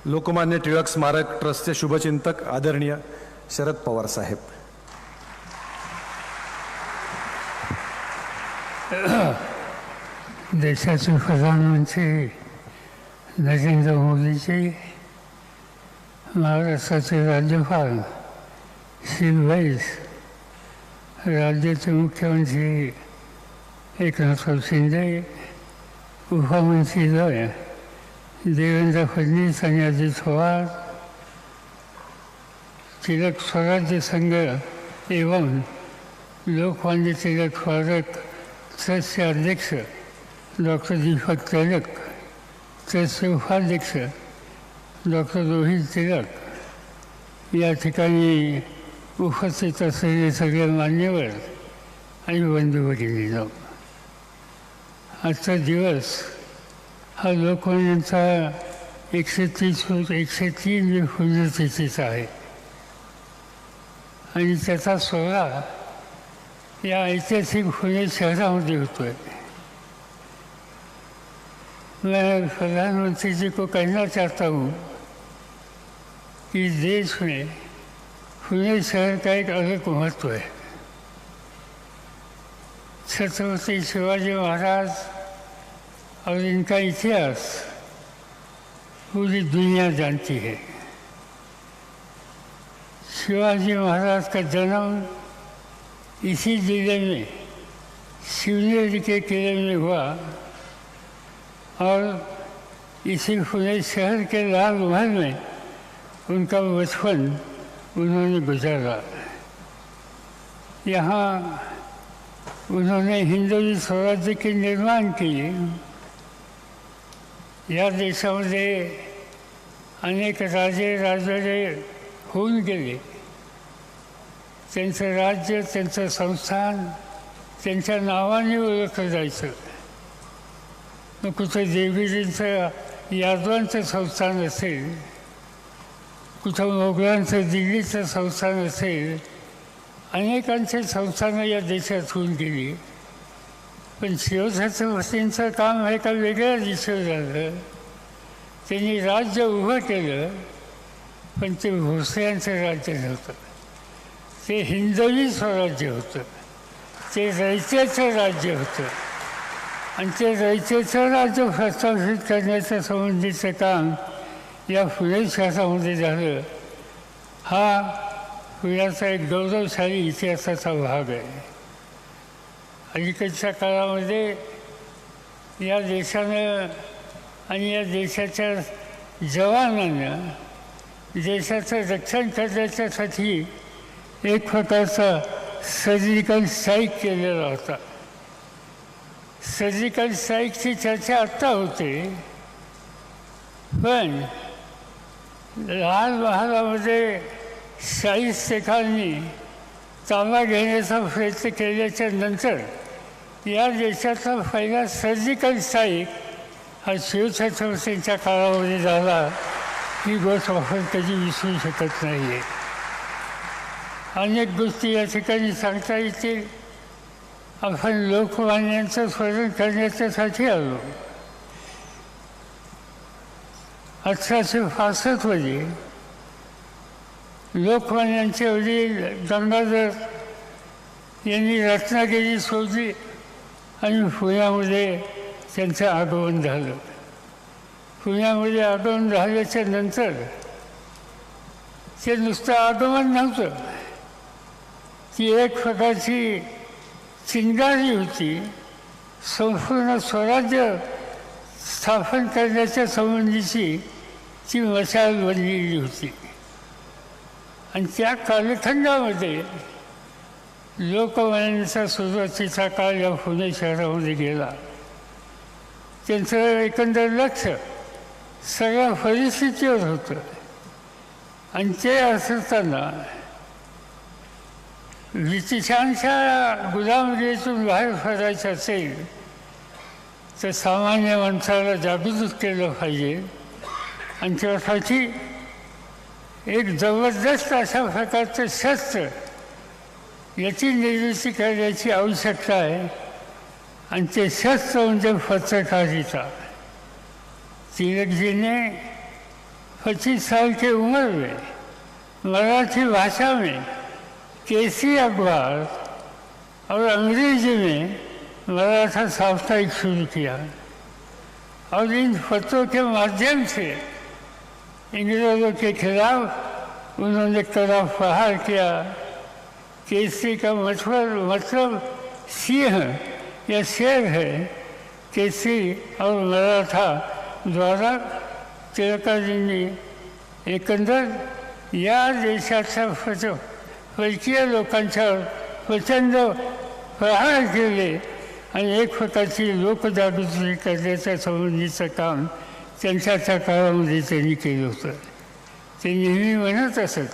लोकमान्य टिळक स्मारक ट्रस्टचे शुभचिंतक आदरणीय शरद पवार साहेब.
देशाचे प्रधानमंत्री नरेंद्र मोदीजी, महाराष्ट्राचे राज्यपाल श्री वैस, राज्याचे मुख्यमंत्री एकनाथ शिंदे, उपमंत्रीद्वय देवेंद्र फडणवीस आणि अजित पवार, तिलक स्वराज्य संघ एवं लोकमान्य तिलक स्मारक ट्रस्टचे अध्यक्ष डॉक्टर दीपक तिलक, ट्रस्टचे उपाध्यक्ष डॉक्टर रोहित तिलक, या ठिकाणी उपस्थित असलेले सगळे मान्यवर आणि बंधू भगिनींनो, आजचा दिवस हा लोकमान्यांचा 103 पुण्यतिथीचा आहे आणि त्याचा सोहळा या ऐतिहासिक पुणे शहरामध्ये होतो है. मैं प्रधानमंत्री जी को कहना चाहता हूँ कि देश में पुणे शहर का एक अलग महत्व है. छत्रपति शिवाजी महाराज और इनका इतिहास पूरी दुनिया जानती है. शिवाजी महाराज का जन्म इसी जिले में शिवनेरी के किले में हुआ और इसी पुणे शहर के लाल महल में उनका बचपन उन्होंने गुजारा. यहाँ उन्होंने हिंदवी स्वराज्य के निर्माण किए. या देशामध्ये अनेक राजे राजवाडे होऊन गेले. त्यांचं राज्य, त्यांचं संस्थान त्यांच्या नावाने ओळखलं जायचं. मग कुठं देवीजींचं यादवांचं संस्थान असेल, कुठं मोगलांचं दिल्लीचं संस्थान असेल, अनेकांचे संस्थानं या देशात होऊन गेली. पण शिवछत्रपतींचं काम हे का वेगळ्या दिशेवर झालं. त्यांनी राज्य उभं केलं, पण ते भोसल्यांचं राज्य नव्हतं. ते हिंदवी स्वराज्य होतं, ते रयतेचं राज्य होतं आणि ते रयतेचं राज्य प्रस्थापित करण्याच्या संबंधीचं काम या पुणे शहरामध्ये झालं. हा पुण्याचा एक गौरवशाली इतिहासाचा भाग आहे. अलीकडच्या काळामध्ये या देशानं आणि या देशाच्या जवानानं देशाचं रक्षण करण्याच्यासाठी एक प्रकारचा सर्जिकल स्ट्राईक केलेला होता. सर्जिकल स्ट्राईकची चर्चा आत्ता होते, पण लाल महालामध्ये शाहिस्तेखांनी ताबा घेण्याचा प्रयत्न केल्याच्या नंतर या देशाचा पहिला सर्जिकल स्ट्राईक हा शिवछत्रपतींच्या काळामध्ये झाला. ही गोष्ट आपण कधी विसरू शकत नाही आहे. अनेक गोष्टी या ठिकाणी सांगता येतील. आपण लोकमान्यांचं स्मरण करण्याच्यासाठी आलो. 1865 मध्ये लोकमान्यांचे वडील गंगाधर यांनी रत्नागिरी सोडली आणि पुण्यामध्ये त्यांचं आगमन झालं. पुण्यामध्ये आगमन झाल्याच्या नंतर ते नुसतं आगमन नव्हतं, ती एक प्रकारची चिंगारी होती. संपूर्ण स्वराज्य स्थापन करण्याच्या संबंधीची ती मशाल बनलेली होती. आणि त्या कालखंडामध्ये लोकमान्यांचा सुरुवातीचा काळ या पुणे शहरामध्ये गेला. त्यांचं एकंदर लक्ष सगळ्या परिस्थितीवर होतं. आणि ते असताना ब्रिटिशांच्या गुलामगिरीतून बाहेर पडायचं असेल तर सामान्य माणसाला जागृत केलं पाहिजे. आणि त्यासाठी एक जबरदस्त अशा प्रकारचं शस्त्र याची निर्मिती करण्याची आवश्यकता आहे. आणि ते शस्त्र म्हणजे पत्रकारिता. तिलक जी ने 25 साल की उम्र में मराठी भाषा में केसरी अखबार और अंग्रेजी में मराठा साप्ताहिक शुरू किया और इन पत्रों के माध्यम से इंग्रेजों के खिलाफ उन्होंने कड़ा प्रहार किया. केसरी का मतलब सिंह या शेर है. केसरी और मराठा द्वारा टिळकाजींनी एकंदर या देशाच्या परकीय लोकांच्यावर प्रचंड प्रहार केले आणि एक प्रकारची लोकजागृती करण्याच्या संबंधीचं काम त्यांच्या त्या काळामध्ये त्यांनी केलं होतं. ते नेहमी म्हणत असत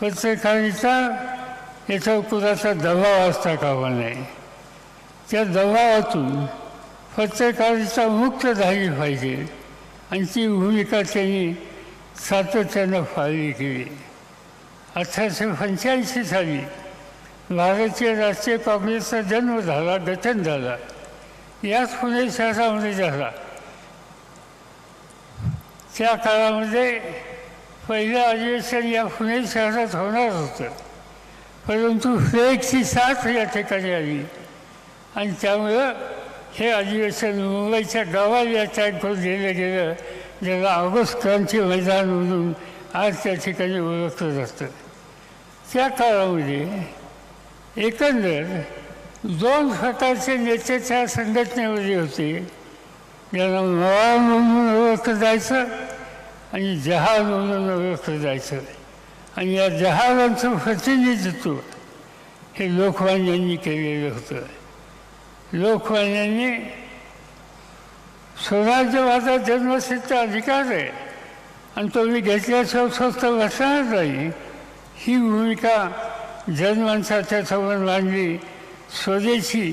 पत्रकारिता याचा कुणाचा दबाव असता कामा नये. त्या दबावातून पत्रकारिता मुक्त झाली पाहिजे आणि ती भूमिका त्यांनी सातत्यानं पाळली केली. 1885 साली भारतीय राष्ट्रीय काँग्रेसचा जन्म झाला, गठन झाला. याच पुणे शहरामध्ये झाला. त्या काळामध्ये पहिलं अधिवेशन या पुणे शहरात होणार होतं, परंतु फ्लेगची साथ या ठिकाणी आली आणि त्यामुळं हे अधिवेशन मुंबईच्या गावाला या टँकवर दिलं गेलं, ज्याला ऑगस्ट क्रांती मैदान म्हणून आज त्या ठिकाणी ओळखलं जातं. त्या काळामध्ये एकंदर 2 प्रकारचे नेते त्या संघटनेमध्ये होते. ज्यांना मवाळ म्हणून ओळखलं जायचं आणि जहाल म्हणून ओळखलं जायचं. आणि या जहालांचं प्रतिनिधित्व हे लोकमान्यांनी केलेलं होतं. लोकमान्यांनी स्वराज्यवादा जन्मसिद्ध अधिकार आहे आणि तो मी घेतल्याशिवाय स्वस्त बसणार नाही, ही भूमिका जनमानसाच्या समोर मांडली. स्वदेशी,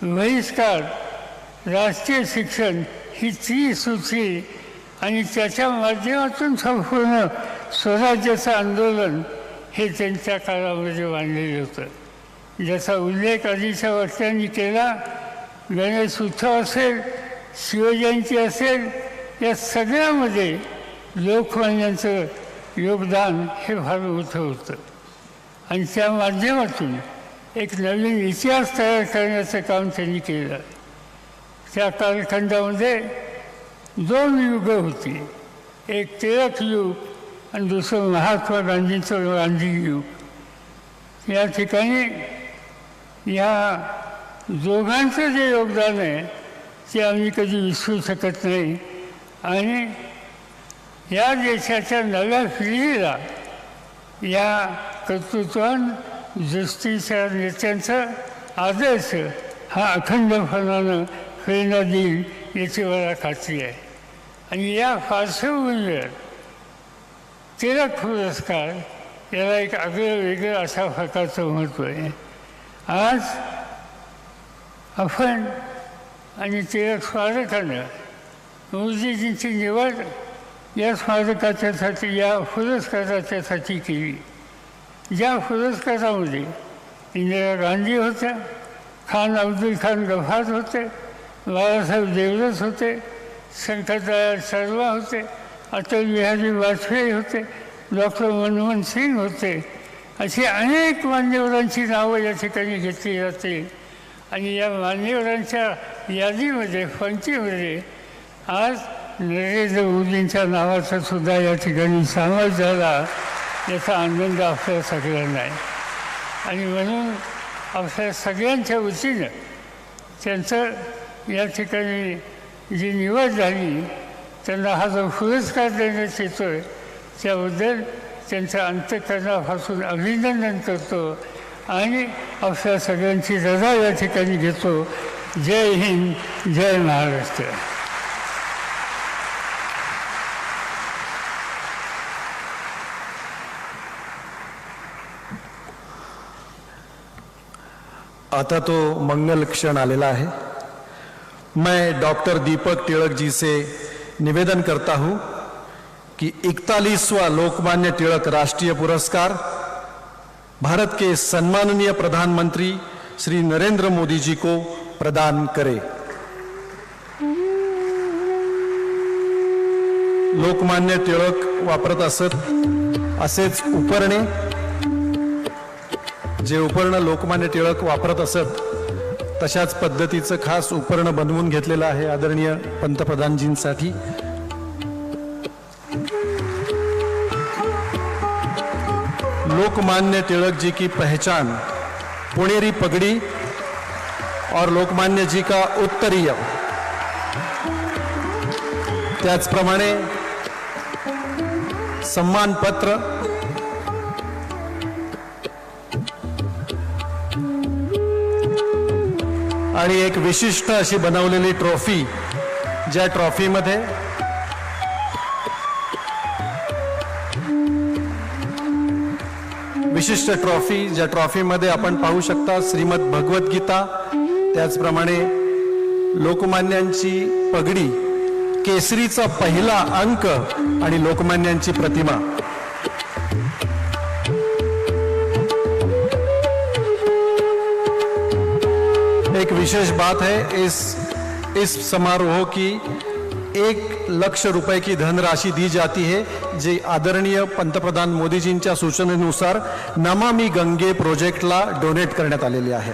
बहिष्कार, राष्ट्रीय शिक्षण ही त्रिसूत्री आणि त्याच्या माध्यमातून संपूर्ण स्वराज्याचं आंदोलन हे त्यांच्या काळामध्ये मांडलेलं होतं. ज्याचा उल्लेख आधीच्या वक्त्यांनी केला. गणेश उत्सव असेल, शिवजयंती असेल, या सगळ्यामध्ये लोकमान्यांचं योगदान हे फार मोठं होतं. आणि त्या माध्यमातून एक नवीन इतिहास तयार करण्याचं काम त्यांनी केलं. त्या कालखंडामध्ये 2 युगं होती. एक टिळक युग आणि दुसरं महात्मा गांधींचं गांधी युग. या ठिकाणी या दोघांचं जे योगदान आहे ते आम्ही कधी विसरू शकत नाही. आणि या देशाच्या नव्या पिढीला या कर्तृत्वान दृष्टीच्या नेत्यांचा आदर्श हा अखंडपणानं प्रेरणा देईल याची मला खात्री आहे. आणि या पार्श्वभूमीवर टिळक पुरस्कार याला एक वेगळं अशा प्रकारचं महत्त्व आहे. आज आपण आणि टिळक स्मारकानं मोदीजींची निवड या स्मारकाच्यासाठी, या पुरस्काराच्यासाठी केली. ज्या पुरस्कारामध्ये इंदिरा गांधी होत्या, खान अब्दुल खान गफार होते, बाळासाहेब देवरस होते, शंकरदयाळ शर्मा होते, अटल बिहारी वाजपेयी होते, डॉक्टर मनमोहन सिंग होते. अशी अनेक मान्यवरांची नावं या ठिकाणी घेतली जाते. आणि या मान्यवरांच्या यादीमध्ये, पंक्तीमध्ये आज नरेंद्र मोदींच्या नावाचा सुद्धा या ठिकाणी समावेश झाला. याचा आनंद आपल्या सगळ्यांना आहे. आणि म्हणून आपल्या सगळ्यांच्या वतीनं त्यांचं या ठिकाणी जी निवड झाली, त्यांना हा जो पुरस्कार देण्यात येतो आहे त्याबद्दल त्यांचं अंतःकरणापासून अभिनंदन करतो आणि आपल्या सगळ्यांची रजा या ठिकाणी घेतो. जय हिंद, जय महाराष्ट्र.
आता तो मंगल क्षण आलेला आहे. मैं डॉक्टर दीपक टिळक जी से निवेदन करता हूं कि 41वां लोकमान्य टिळक राष्ट्रीय पुरस्कार भारत के सम्माननीय प्रधानमंत्री श्री नरेंद्र मोदी जी को प्रदान करे. लोकमान्य टिळक वापरत असत असेच उपरणे, जे उपर्ण लोकमान्य टिळक वापरत असत तशाच पद्धतीचं खास उपर्ण बनवून घेतलेलं आहे आदरणीय पंतप्रधानजींसाठी. लोकमान्य तिलक जी की पहचान पुणेरी पगड़ी और लोकमान्य जी का उत्तरीय, त्याचप्रमाणे सम्मान पत्र, आणि एक विशिष्ट अशी बनवलेली ट्रॉफी, ज्या ट्रॉफीमध्ये विशिष्ट ट्रॉफी, ज्या ट्रॉफीमध्ये आपण पाहू शकता श्रीमद भगवत गीता, त्याचप्रमाणे लोकमान्यांची पगडी, केसरीचा पहिला अंक आणि लोकमान्यांची प्रतिमा. एक विशेष बात है इस समारोह की 1 लाख रुपए की धनराशि दी जाती है, जी आदरणीय पंतप्रधान मोदीजींच्या सूचनेनुसार नमामि गंगे प्रोजेक्टला डोनेट करण्यात आलेली आहे.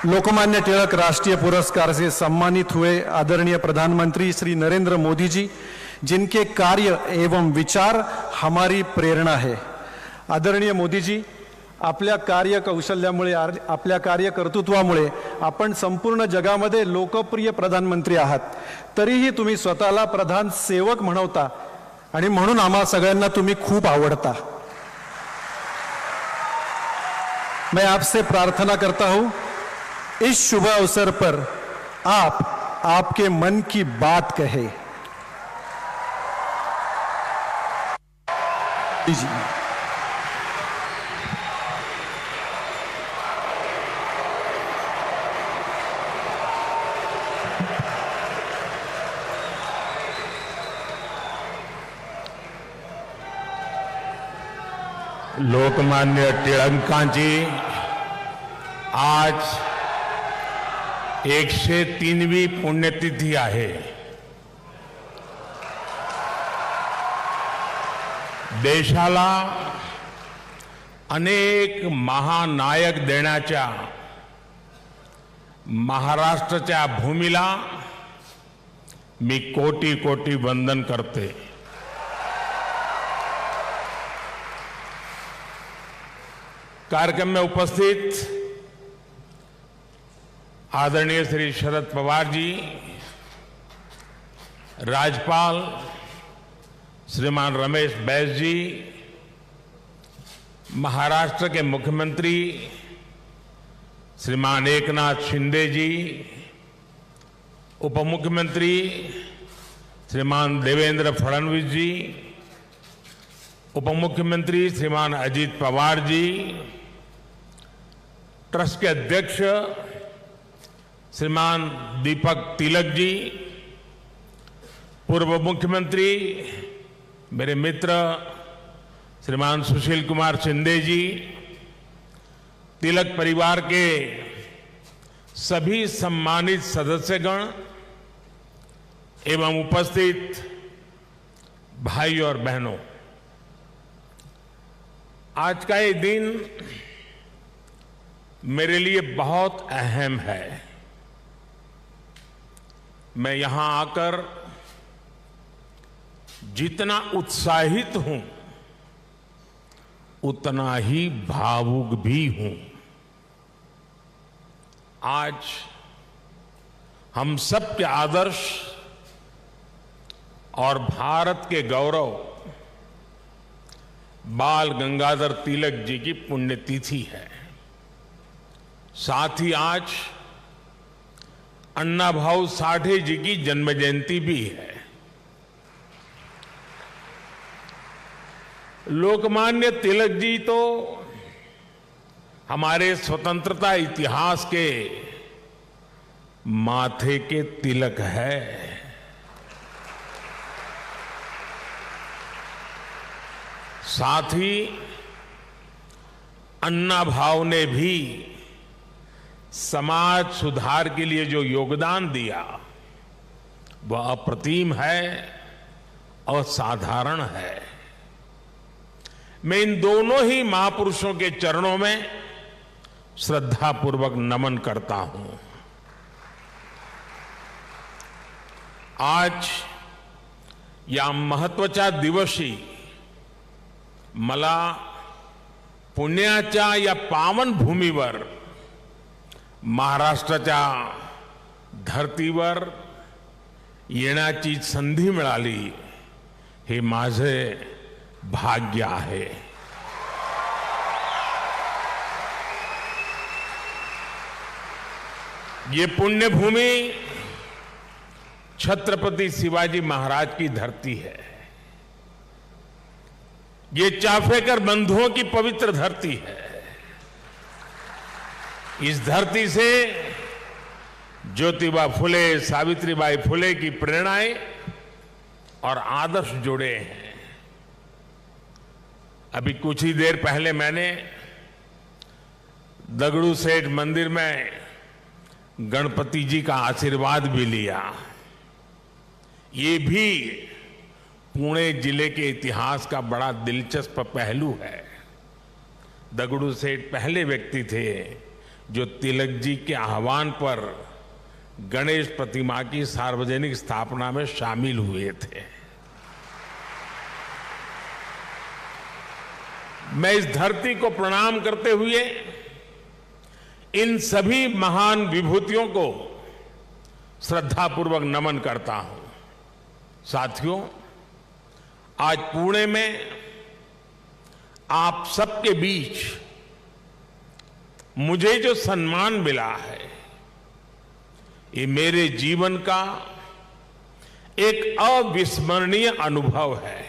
लोकमान्य तिलक राष्ट्रीय पुरस्कार से सम्मानित हुए आदरणीय प्रधानमंत्री श्री नरेंद्र मोदी जी, जिनके कार्य एवं विचार हमारी प्रेरणा है. आदरणीय मोदी जी, आपल्या कार्य कौशल्यामुळे, आपल्या कार्य कर्तृत्वामुळे आपण संपूर्ण जगामध्ये लोकप्रिय प्रधानमंत्री आहात. तरीही तुम्ही स्वतःला प्रधान सेवक म्हणवता आणि म्हणून आम्हा सगळ्यांना तुम्ही खूप आवडता. मैं आपसे प्रार्थना करता हूं, इस शुभ अवसर पर आप आपके मन की बात कहे. जी
लोकमान्य टिळकांची आज 103वी पुण्यतिथी आहे. देशाला अनेक महानायक देण्याच्या महाराष्ट्राच्या भूमीला मी कोटी कोटी वंदन करते. कार्यक्रम में उपस्थित आदरणीय श्री शरद पवार जी, राज्यपाल श्रीमान रमेश बैस जी, महाराष्ट्र के मुख्यमंत्री श्रीमान एकनाथ शिंदे जी, उप मुख्यमंत्री श्रीमान देवेंद्र फडणवीस जी, उप मुख्यमंत्री श्रीमान अजीत पवार जी, ट्रस्ट के अध्यक्ष श्रीमान दीपक तिलक जी, पूर्व मुख्यमंत्री मेरे मित्र श्रीमान सुशील कुमार शिंदे जी, तिलक परिवार के सभी सम्मानित सदस्यगण एवं उपस्थित भाई और बहनों, आज का ये दिन मेरे लिए बहुत अहम है. मैं यहां आकर जितना उत्साहित हूं उतना ही भावुक भी हूं. आज हम सब के आदर्श और भारत के गौरव बाल गंगाधर तिलक जी की पुण्यतिथि है. साथ ही आज अन्ना भाऊ साठे जी की जन्म जयंती भी है. लोकमान्य तिलक जी तो हमारे स्वतंत्रता इतिहास के माथे के तिलक है। साथ ही अन्ना भाव ने भी समाज सुधार के लिए जो योगदान दिया वह अप्रतिम है और साधारण है। मैं इन दोनों ही महापुरुषों के चरणों में श्रद्धापूर्वक नमन करता हूं। आज या महत्वाचा दिवशी मला पुण्याच्या या पावन भूमीवर महाराष्ट्राच्या धर्तीवर येण्याची संधी मिळाली हे माझे भाग्य आहे। ये पुण्यभूमि छत्रपति शिवाजी महाराज की धरती है। ये चाफेकर बंधुओं की पवित्र धरती है। इस धरती से ज्योतिबा फुले, सावित्रीबाई फुले की प्रेरणाएं और आदर्श जुड़े हैं। अभी कुछ ही देर पहले मैंने दगड़ू सेठ मंदिर में गणपति जी का आशीर्वाद भी लिया। ये भी पुणे जिले के इतिहास का बड़ा दिलचस्प पहलू है। दगड़ू सेठ पहले व्यक्ति थे जो तिलक जी के आह्वान पर गणेश प्रतिमा की सार्वजनिक स्थापना में शामिल हुए थे। मैं इस धरती को प्रणाम करते हुए इन सभी महान विभूतियों को श्रद्धापूर्वक नमन करता हूं। साथियों, आज पुणे में आप सबके बीच मुझे जो सम्मान मिला है ये मेरे जीवन का एक अविस्मरणीय अनुभव है।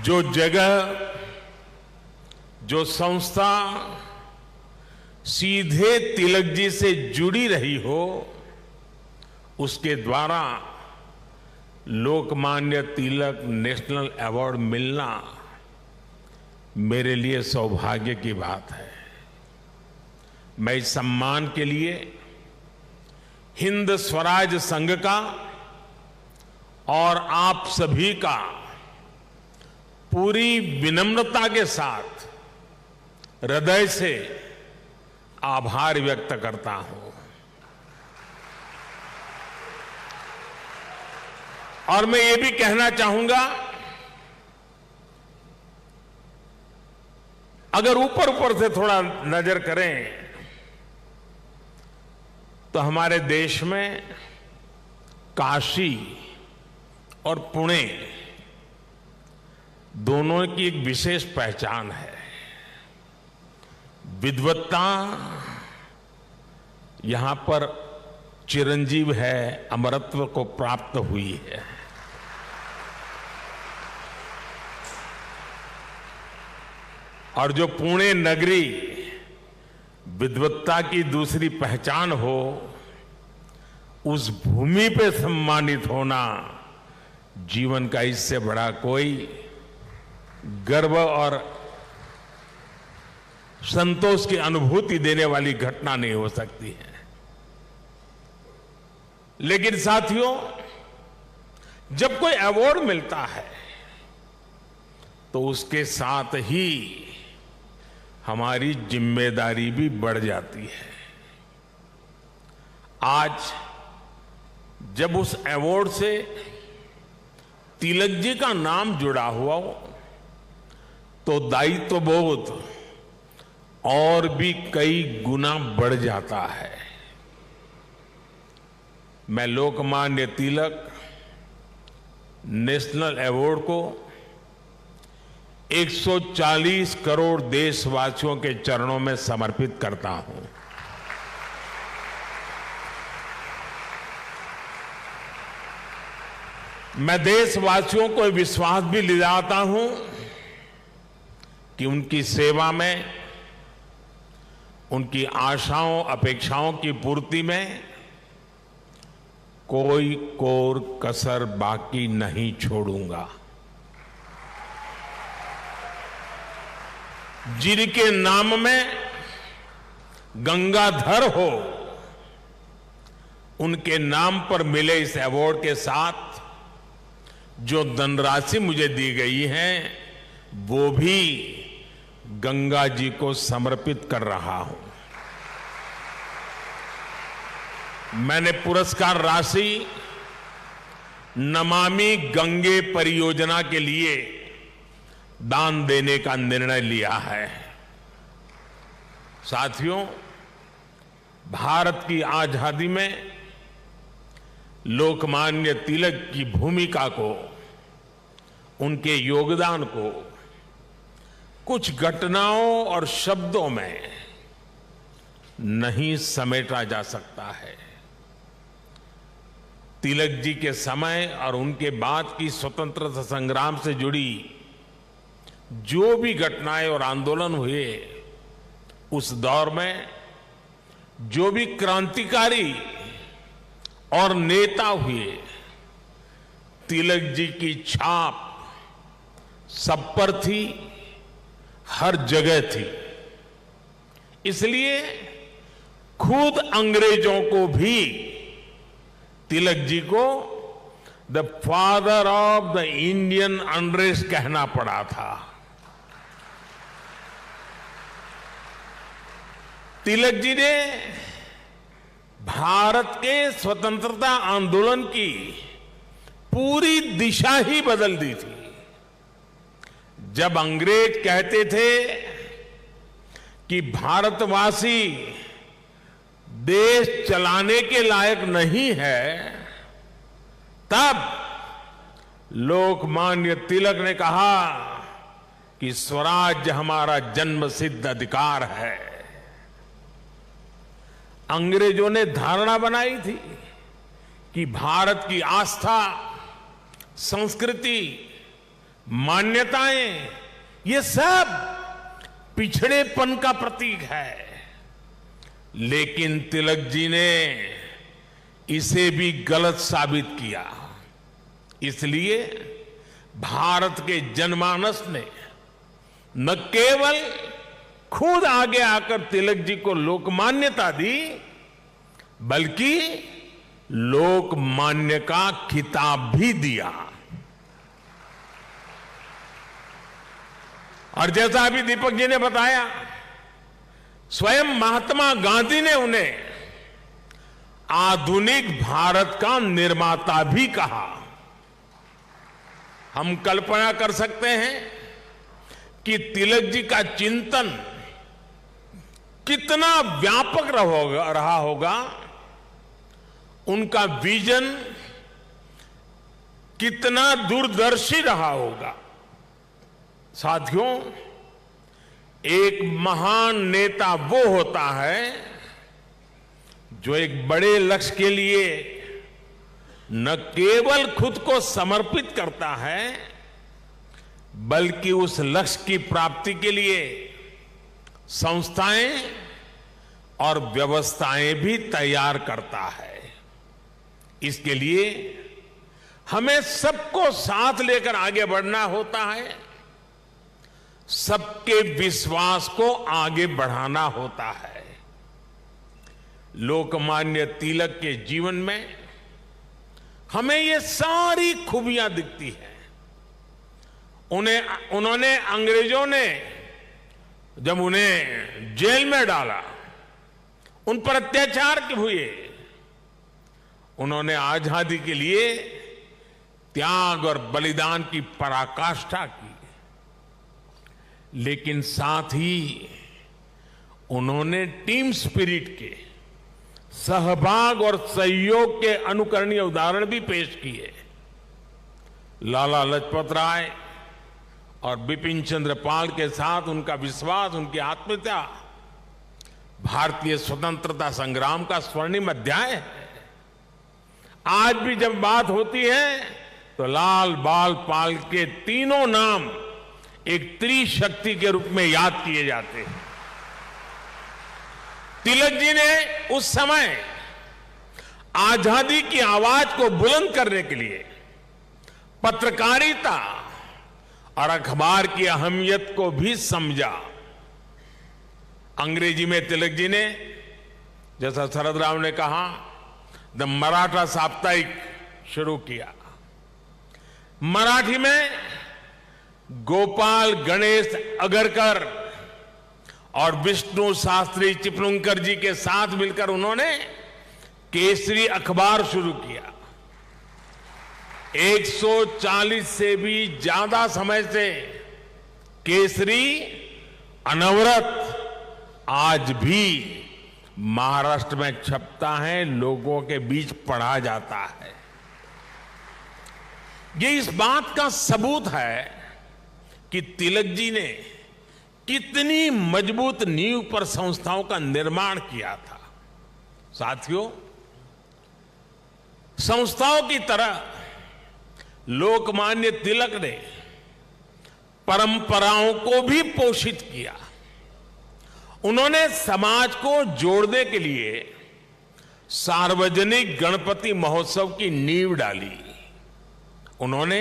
जो जगह, जो संस्था सीधे तिलक जी से जुड़ी रही हो, उसके द्वारा लोकमान्य तिलक नेशनल अवार्ड मिलना मेरे लिए सौभाग्य की बात है। मैं इस सम्मान के लिए हिंद स्वराज संघ का और आप सभी का पूरी विनम्रता के साथ हृदय से आभार व्यक्त करता हूं। और मैं ये भी कहना चाहूंगा, अगर ऊपर ऊपर से थोड़ा नजर करें तो हमारे देश में काशी और पुणे दोनों की एक विशेष पहचान है। विद्वत्ता यहां पर चिरंजीव है, अमरत्व को प्राप्त हुई है। और जो पुणे नगरी विद्वत्ता की दूसरी पहचान हो, उस भूमि पे सम्मानित होना जीवन का इससे बड़ा कोई गर्व और संतोष की अनुभूति देने वाली घटना नहीं हो सकती है। लेकिन साथियों, जब कोई अवार्ड मिलता है तो उसके साथ ही हमारी जिम्मेदारी भी बढ़ जाती है। आज जब उस अवार्ड से तिलक जी का नाम जुड़ा हुआ हो तो दायित्व बोध और भी कई गुना बढ़ जाता है। मैं लोकमान्य तिलक नेशनल अवार्ड को 140 करोड़ देशवासियों के चरणों में समर्पित करता हूं। मैं देशवासियों को विश्वास भी दिलाता हूं कि उनकी सेवा में, उनकी आशाओं अपेक्षाओं की पूर्ति में कोई कोर कसर बाकी नहीं छोड़ूंगा। जिनके नाम में गंगाधर हो, उनके नाम पर मिले इस अवार्ड के साथ जो धनराशि मुझे दी गई है वो भी गंगा जी को समर्पित कर रहा हूं। मैंने पुरस्कार राशि नमामि गंगे परियोजना के लिए दान देने का निर्णय लिया है। साथियों, भारत की आजादी में लोकमान्य तिलक की भूमिका को, उनके योगदान को कुछ घटनाओं और शब्दों में नहीं समेटा जा सकता है। तिलक जी के समय और उनके बाद की स्वतंत्रता संग्राम से जुड़ी जो भी घटनाएं और आंदोलन हुए, उस दौर में जो भी क्रांतिकारी और नेता हुए, तिलक जी की छाप सब पर थी, हर जगह थी। इसलिए खुद अंग्रेजों को भी तिलक जी को the father of the Indian unrest कहना पड़ा था। तिलक जी ने भारत के स्वतंत्रता आंदोलन की पूरी दिशा ही बदल दी थी। जब अंग्रेज कहते थे कि भारतवासी देश चलाने के लायक नहीं है, तब लोकमान्य तिलक ने कहा कि स्वराज्य हमारा जन्मसिद्ध अधिकार है। अंग्रेजों ने धारणा बनाई थी कि भारत की आस्था, संस्कृति, मान्यताएं, ये सब पिछड़ेपन का प्रतीक है। लेकिन तिलक जी ने इसे भी गलत साबित किया। इसलिए भारत के जनमानस ने न केवल खुद आगे आकर तिलक जी को लोकमान्यता दी, बल्कि लोकमान्य का खिताब भी दिया। और जैसा अभी दीपक जी ने बताया, स्वयं महात्मा गांधी ने उन्हें आधुनिक भारत का निर्माता भी कहा। हम कल्पना कर सकते हैं कि तिलक जी का चिंतन कितना व्यापक रहा होगा, उनका विजन कितना दूरदर्शी रहा होगा। साथियों, एक महान नेता वो होता है जो एक बड़े लक्ष्य के लिए न केवल खुद को समर्पित करता है, बल्कि उस लक्ष्य की प्राप्ति के लिए संस्थाएं और व्यवस्थाएं भी तैयार करता है। इसके लिए हमें सबको साथ लेकर आगे बढ़ना होता है, सबके विश्वास को आगे बढ़ाना होता है। लोकमान्य तिलक के जीवन में हमें ये सारी खूबियां दिखती हैं। उन्होंने अंग्रेजों ने जब उन्हें जेल में डाला, उन पर अत्याचार हुए, उन्होंने आजादी के लिए त्याग और बलिदान की पराकाष्ठा की। लेकिन साथ ही उन्होंने टीम स्पिरिट के, सहभाग और सहयोग के अनुकरणीय उदाहरण भी पेश किए। लाला लाजपत राय और बिपिन चंद्र पाल के साथ उनका विश्वास, उनकी आत्मीयता भारतीय स्वतंत्रता संग्राम का स्वर्णिम अध्याय है। आज भी जब बात होती है तो लाल बाल पाल के तीनों नाम एक त्रिशक्ति के रूप में याद किए जाते हैं। तिलक जी ने उस समय आजादी की आवाज को बुलंद करने के लिए पत्रकारिता और अखबार की अहमियत को भी समझा। अंग्रेजी में तिलक जी ने, जैसा शरद राव ने कहा, द मराठा साप्ताहिक शुरू किया। मराठी में गोपाल गणेश अगरकर और विष्णु शास्त्री चिपलुंकर जी के साथ मिलकर उन्होंने केसरी अखबार शुरू किया। 140 से भी ज्यादा समय से केसरी अनवरत आज भी महाराष्ट्र में छपता है, लोगों के बीच पढ़ा जाता है। ये इस बात का सबूत है कि तिलक जी ने कितनी मजबूत नींव पर संस्थाओं का निर्माण किया था। साथियों, संस्थाओं की तरह लोकमान्य तिलक ने परंपराओं को भी पोषित किया। उन्होंने समाज को जोड़ने के लिए सार्वजनिक गणपति महोत्सव की नींव डाली। उन्होंने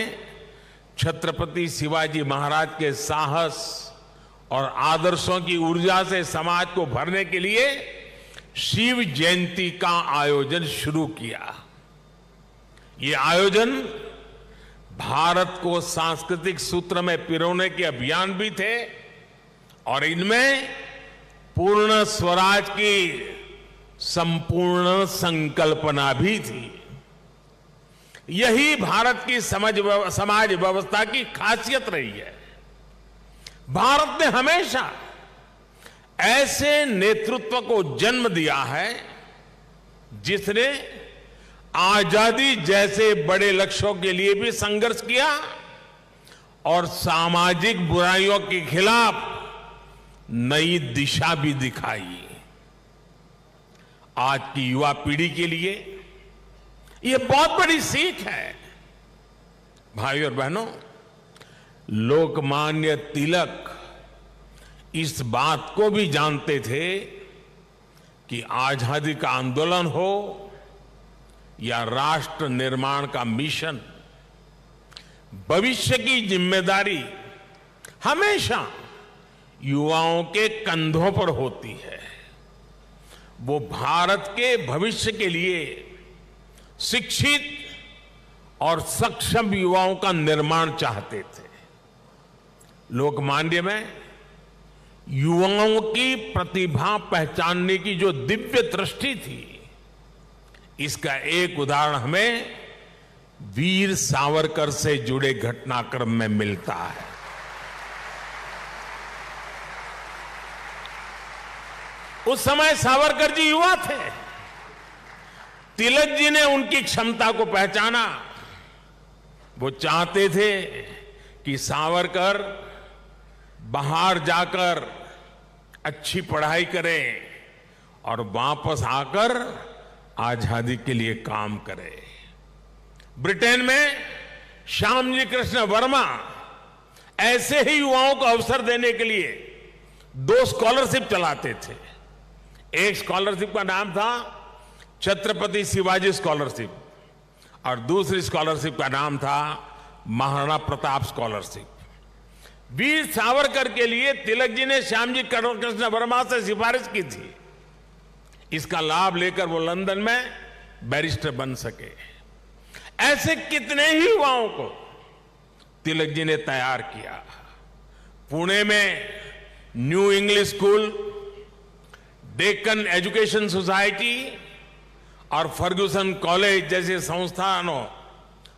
छत्रपति शिवाजी महाराज के साहस और आदर्शों की ऊर्जा से समाज को भरने के लिए शिव जयंती का आयोजन शुरू किया। ये आयोजन भारत को सांस्कृतिक सूत्र में पिरोने के अभियान भी थे और इनमें पूर्ण स्वराज की संपूर्ण संकल्पना भी थी। यही भारत की समाज व्यवस्था की खासियत रही है। भारत ने हमेशा ऐसे नेतृत्व को जन्म दिया है जिसने आजादी जैसे बड़े लक्ष्यों के लिए भी संघर्ष किया और सामाजिक बुराइयों के खिलाफ नई दिशा भी दिखाई। आज की युवा पीढ़ी के लिए यह बहुत बड़ी सीख है। भाइयों और बहनों, लोकमान्य तिलक इस बात को भी जानते थे कि आजादी का आंदोलन हो या राष्ट्र निर्माण का मिशन, भविष्य की जिम्मेदारी हमेशा युवाओं के कंधों पर होती है। वो भारत के भविष्य के लिए शिक्षित और सक्षम युवाओं का निर्माण चाहते थे। लोकमान्य में युवाओं की प्रतिभा पहचानने की जो दिव्य दृष्टि थी, इसका एक उदाहरण हमें वीर सावरकर से जुड़े घटनाक्रम में मिलता है। उस समय सावरकर जी युवा थे। तिलक जी ने उनकी क्षमता को पहचाना। वो चाहते थे कि सावरकर बाहर जाकर अच्छी पढ़ाई करें और वापस आकर आजादी के लिए काम करें। ब्रिटेन में श्यामजी कृष्ण वर्मा ऐसे ही युवाओं को अवसर देने के लिए 2 स्कॉलरशिप चलाते थे। एक स्कॉलरशिप का नाम था छत्रपति शिवाजी स्कॉलरशिप और दूसरी स्कॉलरशिप का नाम था महाराणा प्रताप स्कॉलरशिप। वीर सावरकर के लिए तिलक जी ने श्यामजी कृष्ण वर्मा से सिफारिश की थी। इसका लाभ लेकर वो लंदन में बैरिस्टर बन सके। ऐसे कितने ही युवाओं को तिलक जी ने तैयार किया। पुणे में new English school, Deccan education society और फर्ग्यूसन कॉलेज जैसे संस्थानों,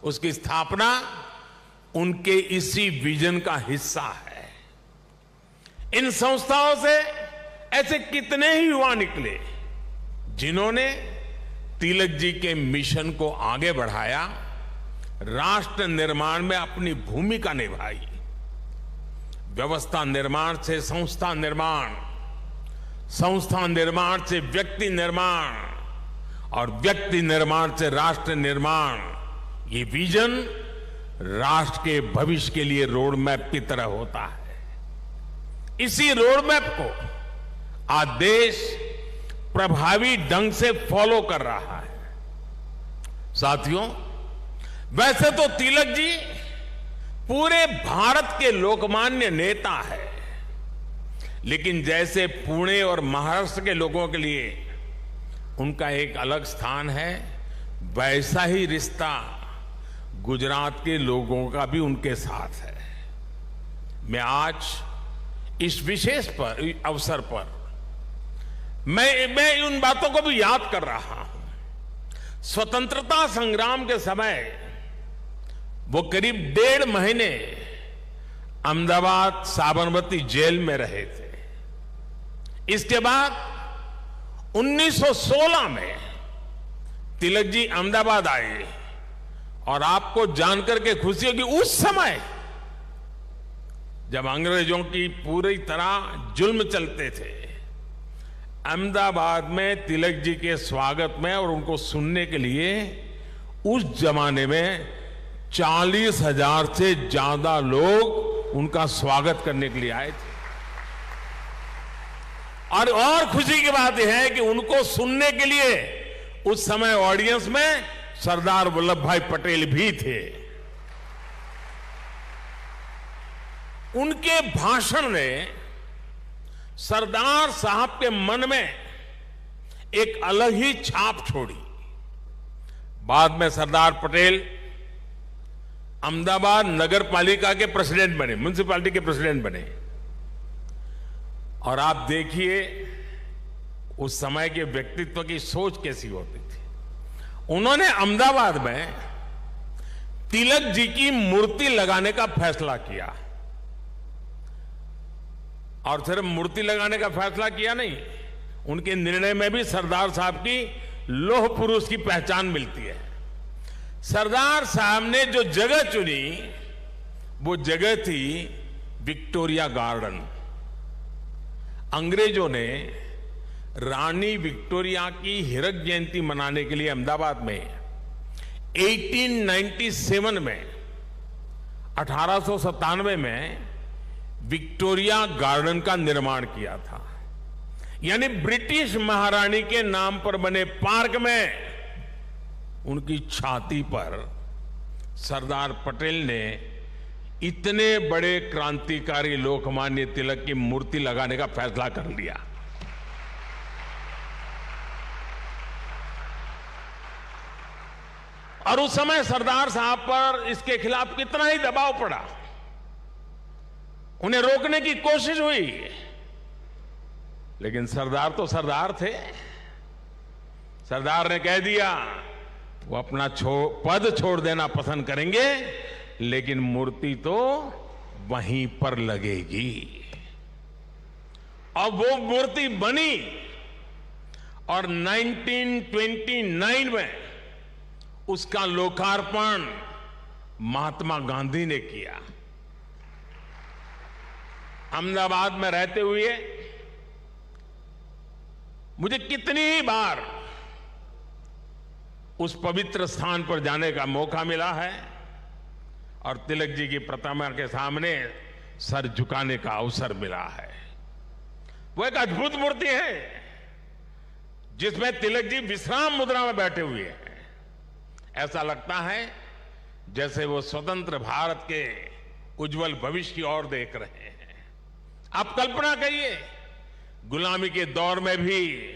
उसकी स्थापना उनके इसी विजन का हिस्सा है। इन संस्थाओं से ऐसे कितने ही युवा निकले जिन्होंने तिलक जी के मिशन को आगे बढ़ाया, राष्ट्र निर्माण में अपनी भूमिका निभाई। व्यवस्था निर्माण से संस्था निर्माण, संस्था निर्माण से व्यक्ति निर्माण और व्यक्ति निर्माण से राष्ट्र निर्माण, ये विजन राष्ट्र के भविष्य के लिए रोड मैप की तरह होता है। इसी रोड मैप को आज देश प्रभावी ढंग से फॉलो कर रहा है। साथियों, वैसे तो तिलक जी पूरे भारत के लोकमान्य नेता है, लेकिन जैसे पुणे और महाराष्ट्र के लोगों के लिए उनका एक अलग स्थान है, वैसा ही रिश्ता गुजरात के लोगों का भी उनके साथ है। मैं आज इस विशेष अवसर पर मैं उन बातों को भी याद कर रहा हूं। स्वतंत्रता संग्राम के समय वो करीब 1.5 महीने अहमदाबाद साबरमती जेल में रहे थे। इसके बाद 1916 में तिलक जी अहमदाबाद आए और आपको जानकर के खुशी होगी, उस समय जब अंग्रेजों की पूरी तरह जुल्म चलते थे, अहमदाबाद में तिलक जी के स्वागत में और उनको सुनने के लिए उस जमाने में 40,000 से ज्यादा लोग उनका स्वागत करने के लिए आए थे। और खुशी की बात यह है कि उनको सुनने के लिए उस समय ऑडियंस में सरदार वल्लभ भाई पटेल भी थे। उनके भाषण ने सरदार साहब के मन में एक अलग ही छाप छोड़ी। बाद में सरदार पटेल अहमदाबाद नगर पालिका के प्रेसिडेंट बने, म्युनिसिपैलिटी के प्रेसिडेंट बने। और आप देखिए उस समय के व्यक्तित्व की सोच कैसी होती थी। उन्होंने अहमदाबाद में तिलक जी की मूर्ति लगाने का फैसला किया। और सिर्फ मूर्ति लगाने का फैसला किया नहीं, उनके निर्णय में भी सरदार साहब की लौह पुरुष की पहचान मिलती है। सरदार साहब ने जो जगह चुनी वो जगह थी विक्टोरिया गार्डन। अंग्रेजों ने रानी विक्टोरिया की हीरक जयंती मनाने के लिए अहमदाबाद में 1897 में 1897 में विक्टोरिया गार्डन का निर्माण किया था। यानी ब्रिटिश महारानी के नाम पर बने पार्क में उनकी छाती पर सरदार पटेल ने इतने बड़े क्रांतिकारी लोकमान्य तिलक की मूर्ति लगाने का फैसला कर लिया। और उस समय सरदार साहब पर इसके खिलाफ कितना ही दबाव पड़ा, उन्हें रोकने की कोशिश हुई, लेकिन सरदार तो सरदार थे। सरदार ने कह दिया वो अपना पद छोड़ देना पसंद करेंगे, लेकिन मूर्ति तो वहीं पर लगेगी। और वो मूर्ति बनी और 1929 में उसका लोकार्पण महात्मा गांधी ने किया। अहमदाबाद में रहते हुए मुझे कितनी ही बार उस पवित्र स्थान पर जाने का मौका मिला है और तिलक जी की प्रतिमा के सामने सर झुकाने का अवसर मिला है। वो एक अद्भुत मूर्ति है जिसमें तिलक जी विश्राम मुद्रा में बैठे हुए हैं। ऐसा लगता है जैसे वो स्वतंत्र भारत के उज्जवल भविष्य की ओर देख रहे हैं। आप कल्पना करिए, गुलामी के दौर में भी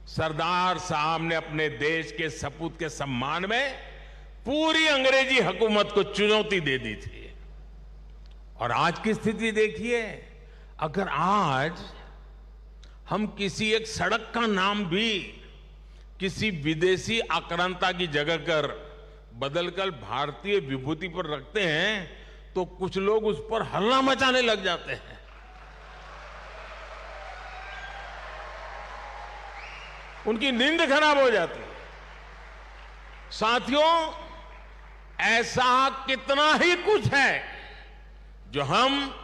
सरदार साहब ने अपने देश के सपूत के सम्मान में पूरी अंग्रेजी हुकूमत को चुनौती दे दी थी। और आज की स्थिति देखिए, अगर आज हम किसी एक सड़क का नाम भी किसी विदेशी आक्रांता की जगह कर बदलकर भारतीय विभूति पर रखते हैं तो कुछ लोग उस पर हल्ला मचाने लग जाते हैं। उनकी नींद खराब हो जाती है। साथियों, ऐसा कितना ही कुछ है जो हम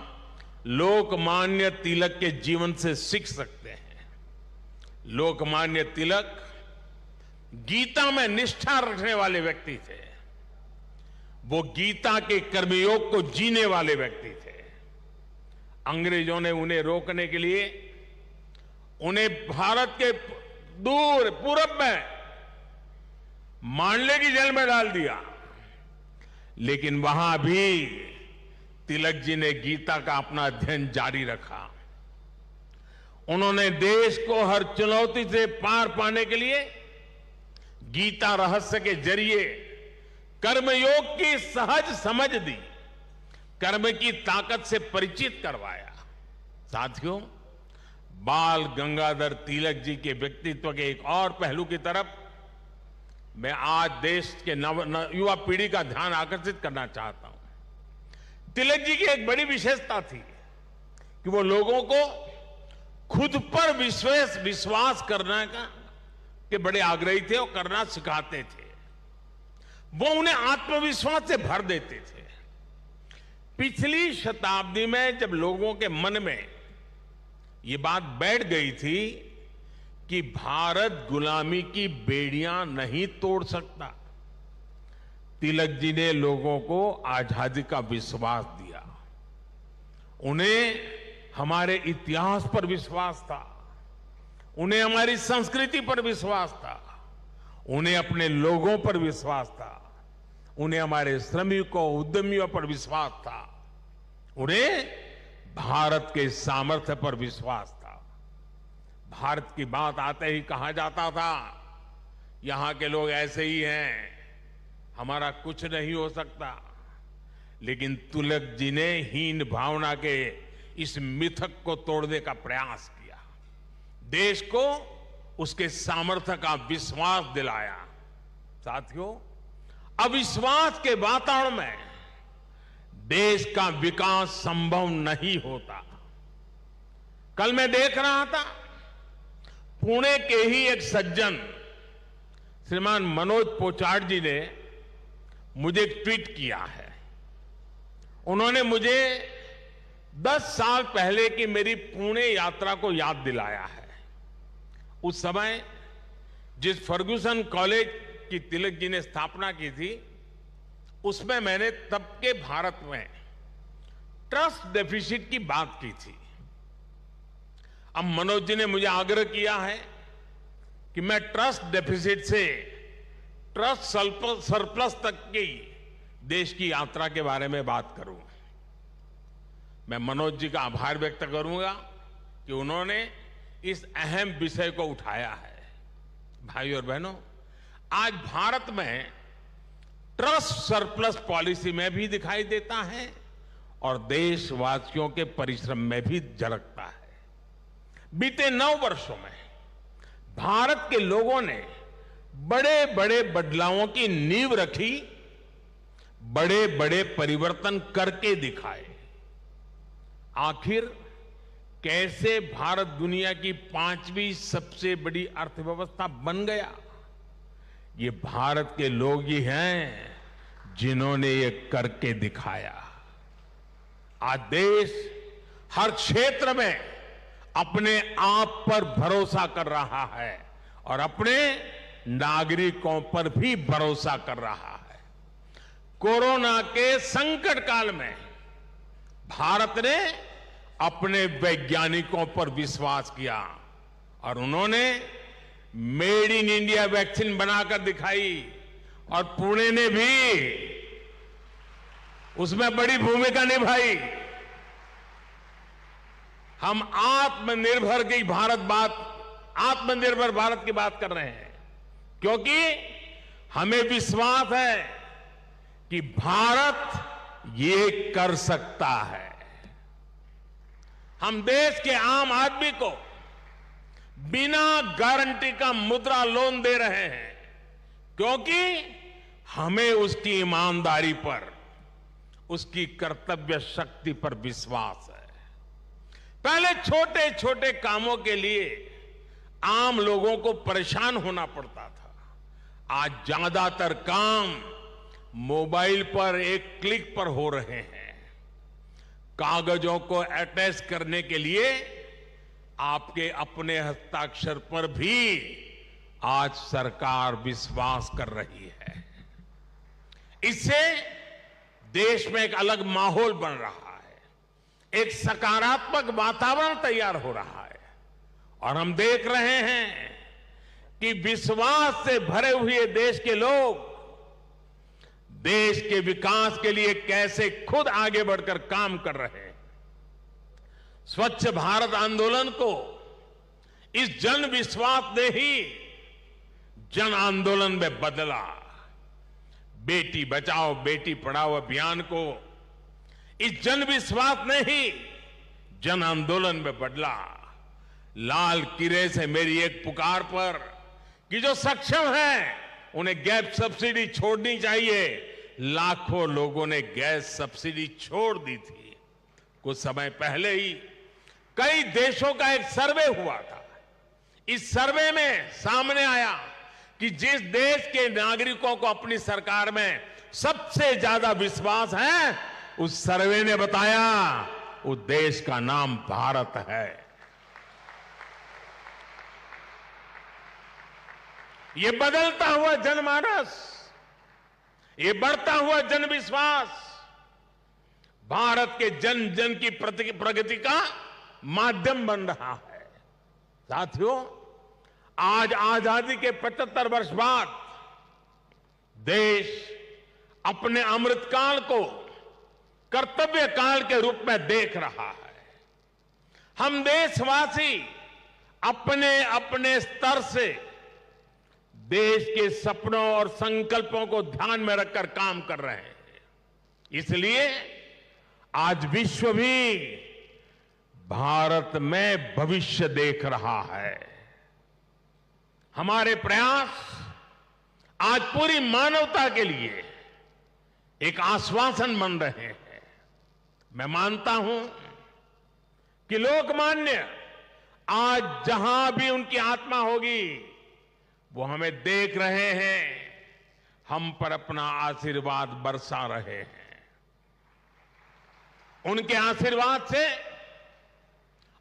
लोकमान्य तिलक के जीवन से सीख सकते हैं। लोकमान्य तिलक गीता में निष्ठा रखने वाले व्यक्ति थे। वो गीता के कर्मयोग को जीने वाले व्यक्ति थे। अंग्रेजों ने उन्हें रोकने के लिए उन्हें भारत के दूर पूरब में मांडले की जेल में डाल दिया, लेकिन वहां भी तिलक जी ने गीता का अपना अध्ययन जारी रखा। उन्होंने देश को हर चुनौती से पार पाने के लिए गीता रहस्य के जरिए कर्मयोग की सहज समझ दी, कर्म की ताकत से परिचित करवाया। साथियों, बाल गंगाधर तिलक जी के व्यक्तित्व के एक और पहलू की तरफ मैं आज देश के युवा पीढ़ी का ध्यान आकर्षित करना चाहता हूं। तिलक जी की एक बड़ी विशेषता थी कि वो लोगों को खुद पर विश्वास करने के बड़े आग्रही थे और करना सिखाते थे। वो उन्हें आत्मविश्वास से भर देते थे। पिछली शताब्दी में जब लोगों के मन में ये बात बैठ गई थी कि भारत गुलामी की बेड़ियां नहीं तोड़ सकता, तिलक जी ने लोगों को आजादी का विश्वास दिया। उन्हें हमारे इतिहास पर विश्वास था, उन्हें हमारी संस्कृति पर विश्वास था, उन्हें अपने लोगों पर विश्वास था, उन्हें हमारे श्रमिकों उद्यमियों पर विश्वास था, उन्हें भारत के सामर्थ्य पर विश्वास था। भारत की बात आते ही कहा जाता था, यहां के लोग ऐसे ही हैं, हमारा कुछ नहीं हो सकता। लेकिन तिलक जी ने हीन भावना के इस मिथक को तोड़ने का प्रयास किया, देश को उसके सामर्थ्य का विश्वास दिलाया। साथियों, अविश्वास के वातावरण में देश का विकास संभव नहीं होता। कल मैं देख रहा था, पुणे के ही एक सज्जन श्रीमान मनोज पोचाट जी ने मुझे एक ट्वीट किया है। उन्होंने मुझे 10 साल पहले की मेरी पुणे यात्रा को याद दिलाया है। उस समय जिस फर्ग्यूसन कॉलेज की तिलक जी ने स्थापना की थी, उसमें मैंने तब के भारत में ट्रस्ट डेफिसिट की बात की थी। अब मनोज जी ने मुझे आग्रह किया है कि मैं ट्रस्ट डेफिसिट से ट्रस्ट सरप्लस तक की देश की यात्रा के बारे में बात करूं। मैं मनोज जी का आभार व्यक्त करूंगा कि उन्होंने इस अहम विषय को उठाया है। भाइयों और बहनों, आज भारत में ट्रस्ट सरप्लस पॉलिसी में भी दिखाई देता है और देशवासियों के परिश्रम में भी झलकता है। बीते 9 वर्षों में भारत के लोगों ने बड़े बड़े बदलावों की नींव रखी, बड़े बड़े परिवर्तन करके दिखाए। आखिर कैसे भारत दुनिया की 5वीं सबसे बड़ी अर्थव्यवस्था बन गया? ये भारत के लोग ही हैं जिन्होंने ये करके दिखाया। आज देश हर क्षेत्र में अपने आप पर भरोसा कर रहा है और अपने नागरिकों पर भी भरोसा कर रहा है। कोरोना के संकट काल में भारत ने अपने वैज्ञानिकों पर विश्वास किया और उन्होंने मेड इन इंडिया वैक्सीन बनाकर दिखाई और पुणे ने भी उसमें बड़ी भूमिका निभाई। हम आत्मनिर्भर भारत की बात कर रहे हैं क्योंकि हमें विश्वास है कि भारत ये कर सकता है। हम देश के आम आदमी को बिना गारंटी का मुद्रा लोन दे रहे हैं क्योंकि हमें उसकी ईमानदारी पर, उसकी कर्तव्य शक्ति पर विश्वास है। पहले छोटे छोटे कामों के लिए आम लोगों को परेशान होना पड़ता था। आज ज्यादातर काम मोबाइल पर एक क्लिक पर हो रहे हैं। कागजों को अटैच करने के लिए आपके अपने हस्ताक्षर पर भी आज सरकार विश्वास कर रही है। इससे देश में एक अलग माहौल बन रहा है, एक सकारात्मक वातावरण तैयार हो रहा है और हम देख रहे हैं कि विश्वास से भरे हुए देश के लोग देश के विकास के लिए कैसे खुद आगे बढ़कर काम कर रहे हैं। स्वच्छ भारत आंदोलन को इस जन विश्वास ने ही जन आंदोलन में बदला। बेटी बचाओ बेटी पढ़ाओ अभियान को इस जन विश्वास ने ही जन आंदोलन में बदला। लाल किले से मेरी एक पुकार पर कि जो सक्षम हैं उन्हें गैस सब्सिडी छोड़नी चाहिए, लाखों लोगों ने गैस सब्सिडी छोड़ दी थी। कुछ समय पहले ही कई देशों का एक सर्वे हुआ था। इस सर्वे में सामने आया कि जिस देश के नागरिकों को अपनी सरकार में सबसे ज्यादा विश्वास है, उस सर्वे ने बताया उस देश का नाम भारत है। ये बदलता हुआ जनमानस, ये बढ़ता हुआ जनविश्वास भारत के जन जन की प्रगति का माध्यम बन रहा है। साथियों, आज आजादी के 75 वर्ष बाद देश अपने अमृतकाल को कर्तव्य काल के रूप में देख रहा है। हम देशवासी अपने अपने स्तर से देश के सपनों और संकल्पों को ध्यान में रखकर काम कर रहे हैं। इसलिए आज विश्व भी भारत में भविष्य देख रहा है। हमारे प्रयास आज पूरी मानवता के लिए एक आश्वासन बन रहे हैं। मैं मानता हूं कि लोकमान्य आज जहां भी उनकी आत्मा होगी वो हमें देख रहे हैं, हम पर अपना आशीर्वाद बरसा रहे हैं। उनके आशीर्वाद से,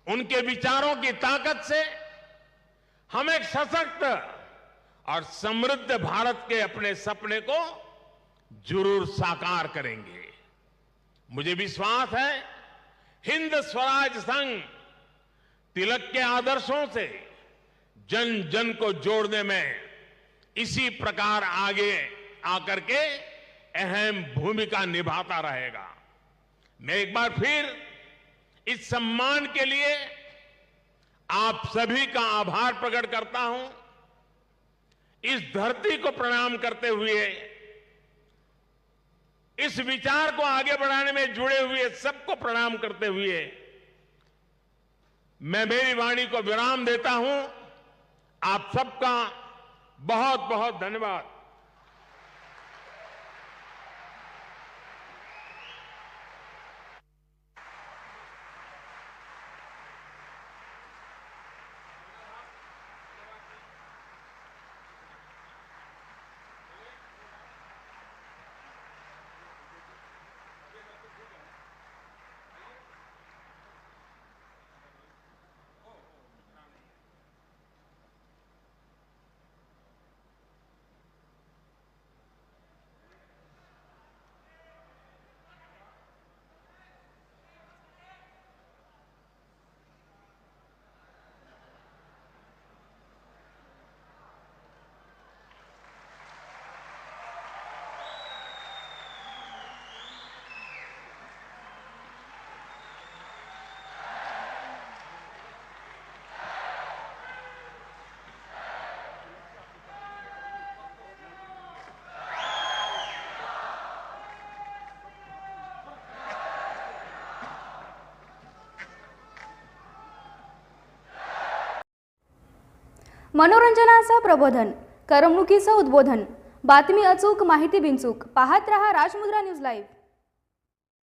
उनके विचारों की ताकत से हम एक सशक्त और समृद्ध भारत के अपने सपने को जरूर साकार करेंगे। मुझे विश्वास है हिंद स्वराज संघ तिलक के आदर्शों से जन जन को जोड़ने में इसी प्रकार आगे आकर के अहम भूमिका निभाता रहेगा। मैं एक बार फिर इस सम्मान के लिए आप सभी का आभार प्रकट करता हूं। इस धरती को प्रणाम करते हुए, इस विचार को आगे बढ़ाने में जुड़े हुए सबको प्रणाम करते हुए मैं मेरी वाणी को विराम देता हूं। आप सबका बहुत बहुत धन्यवाद।
मनोरंजनाचं प्रबोधन, करमणुकीचं उद्बोधन, बातमी अचूक, माहिती बिनचूक. पाहत रहा राजमुद्रा न्यूज लाईव्ह.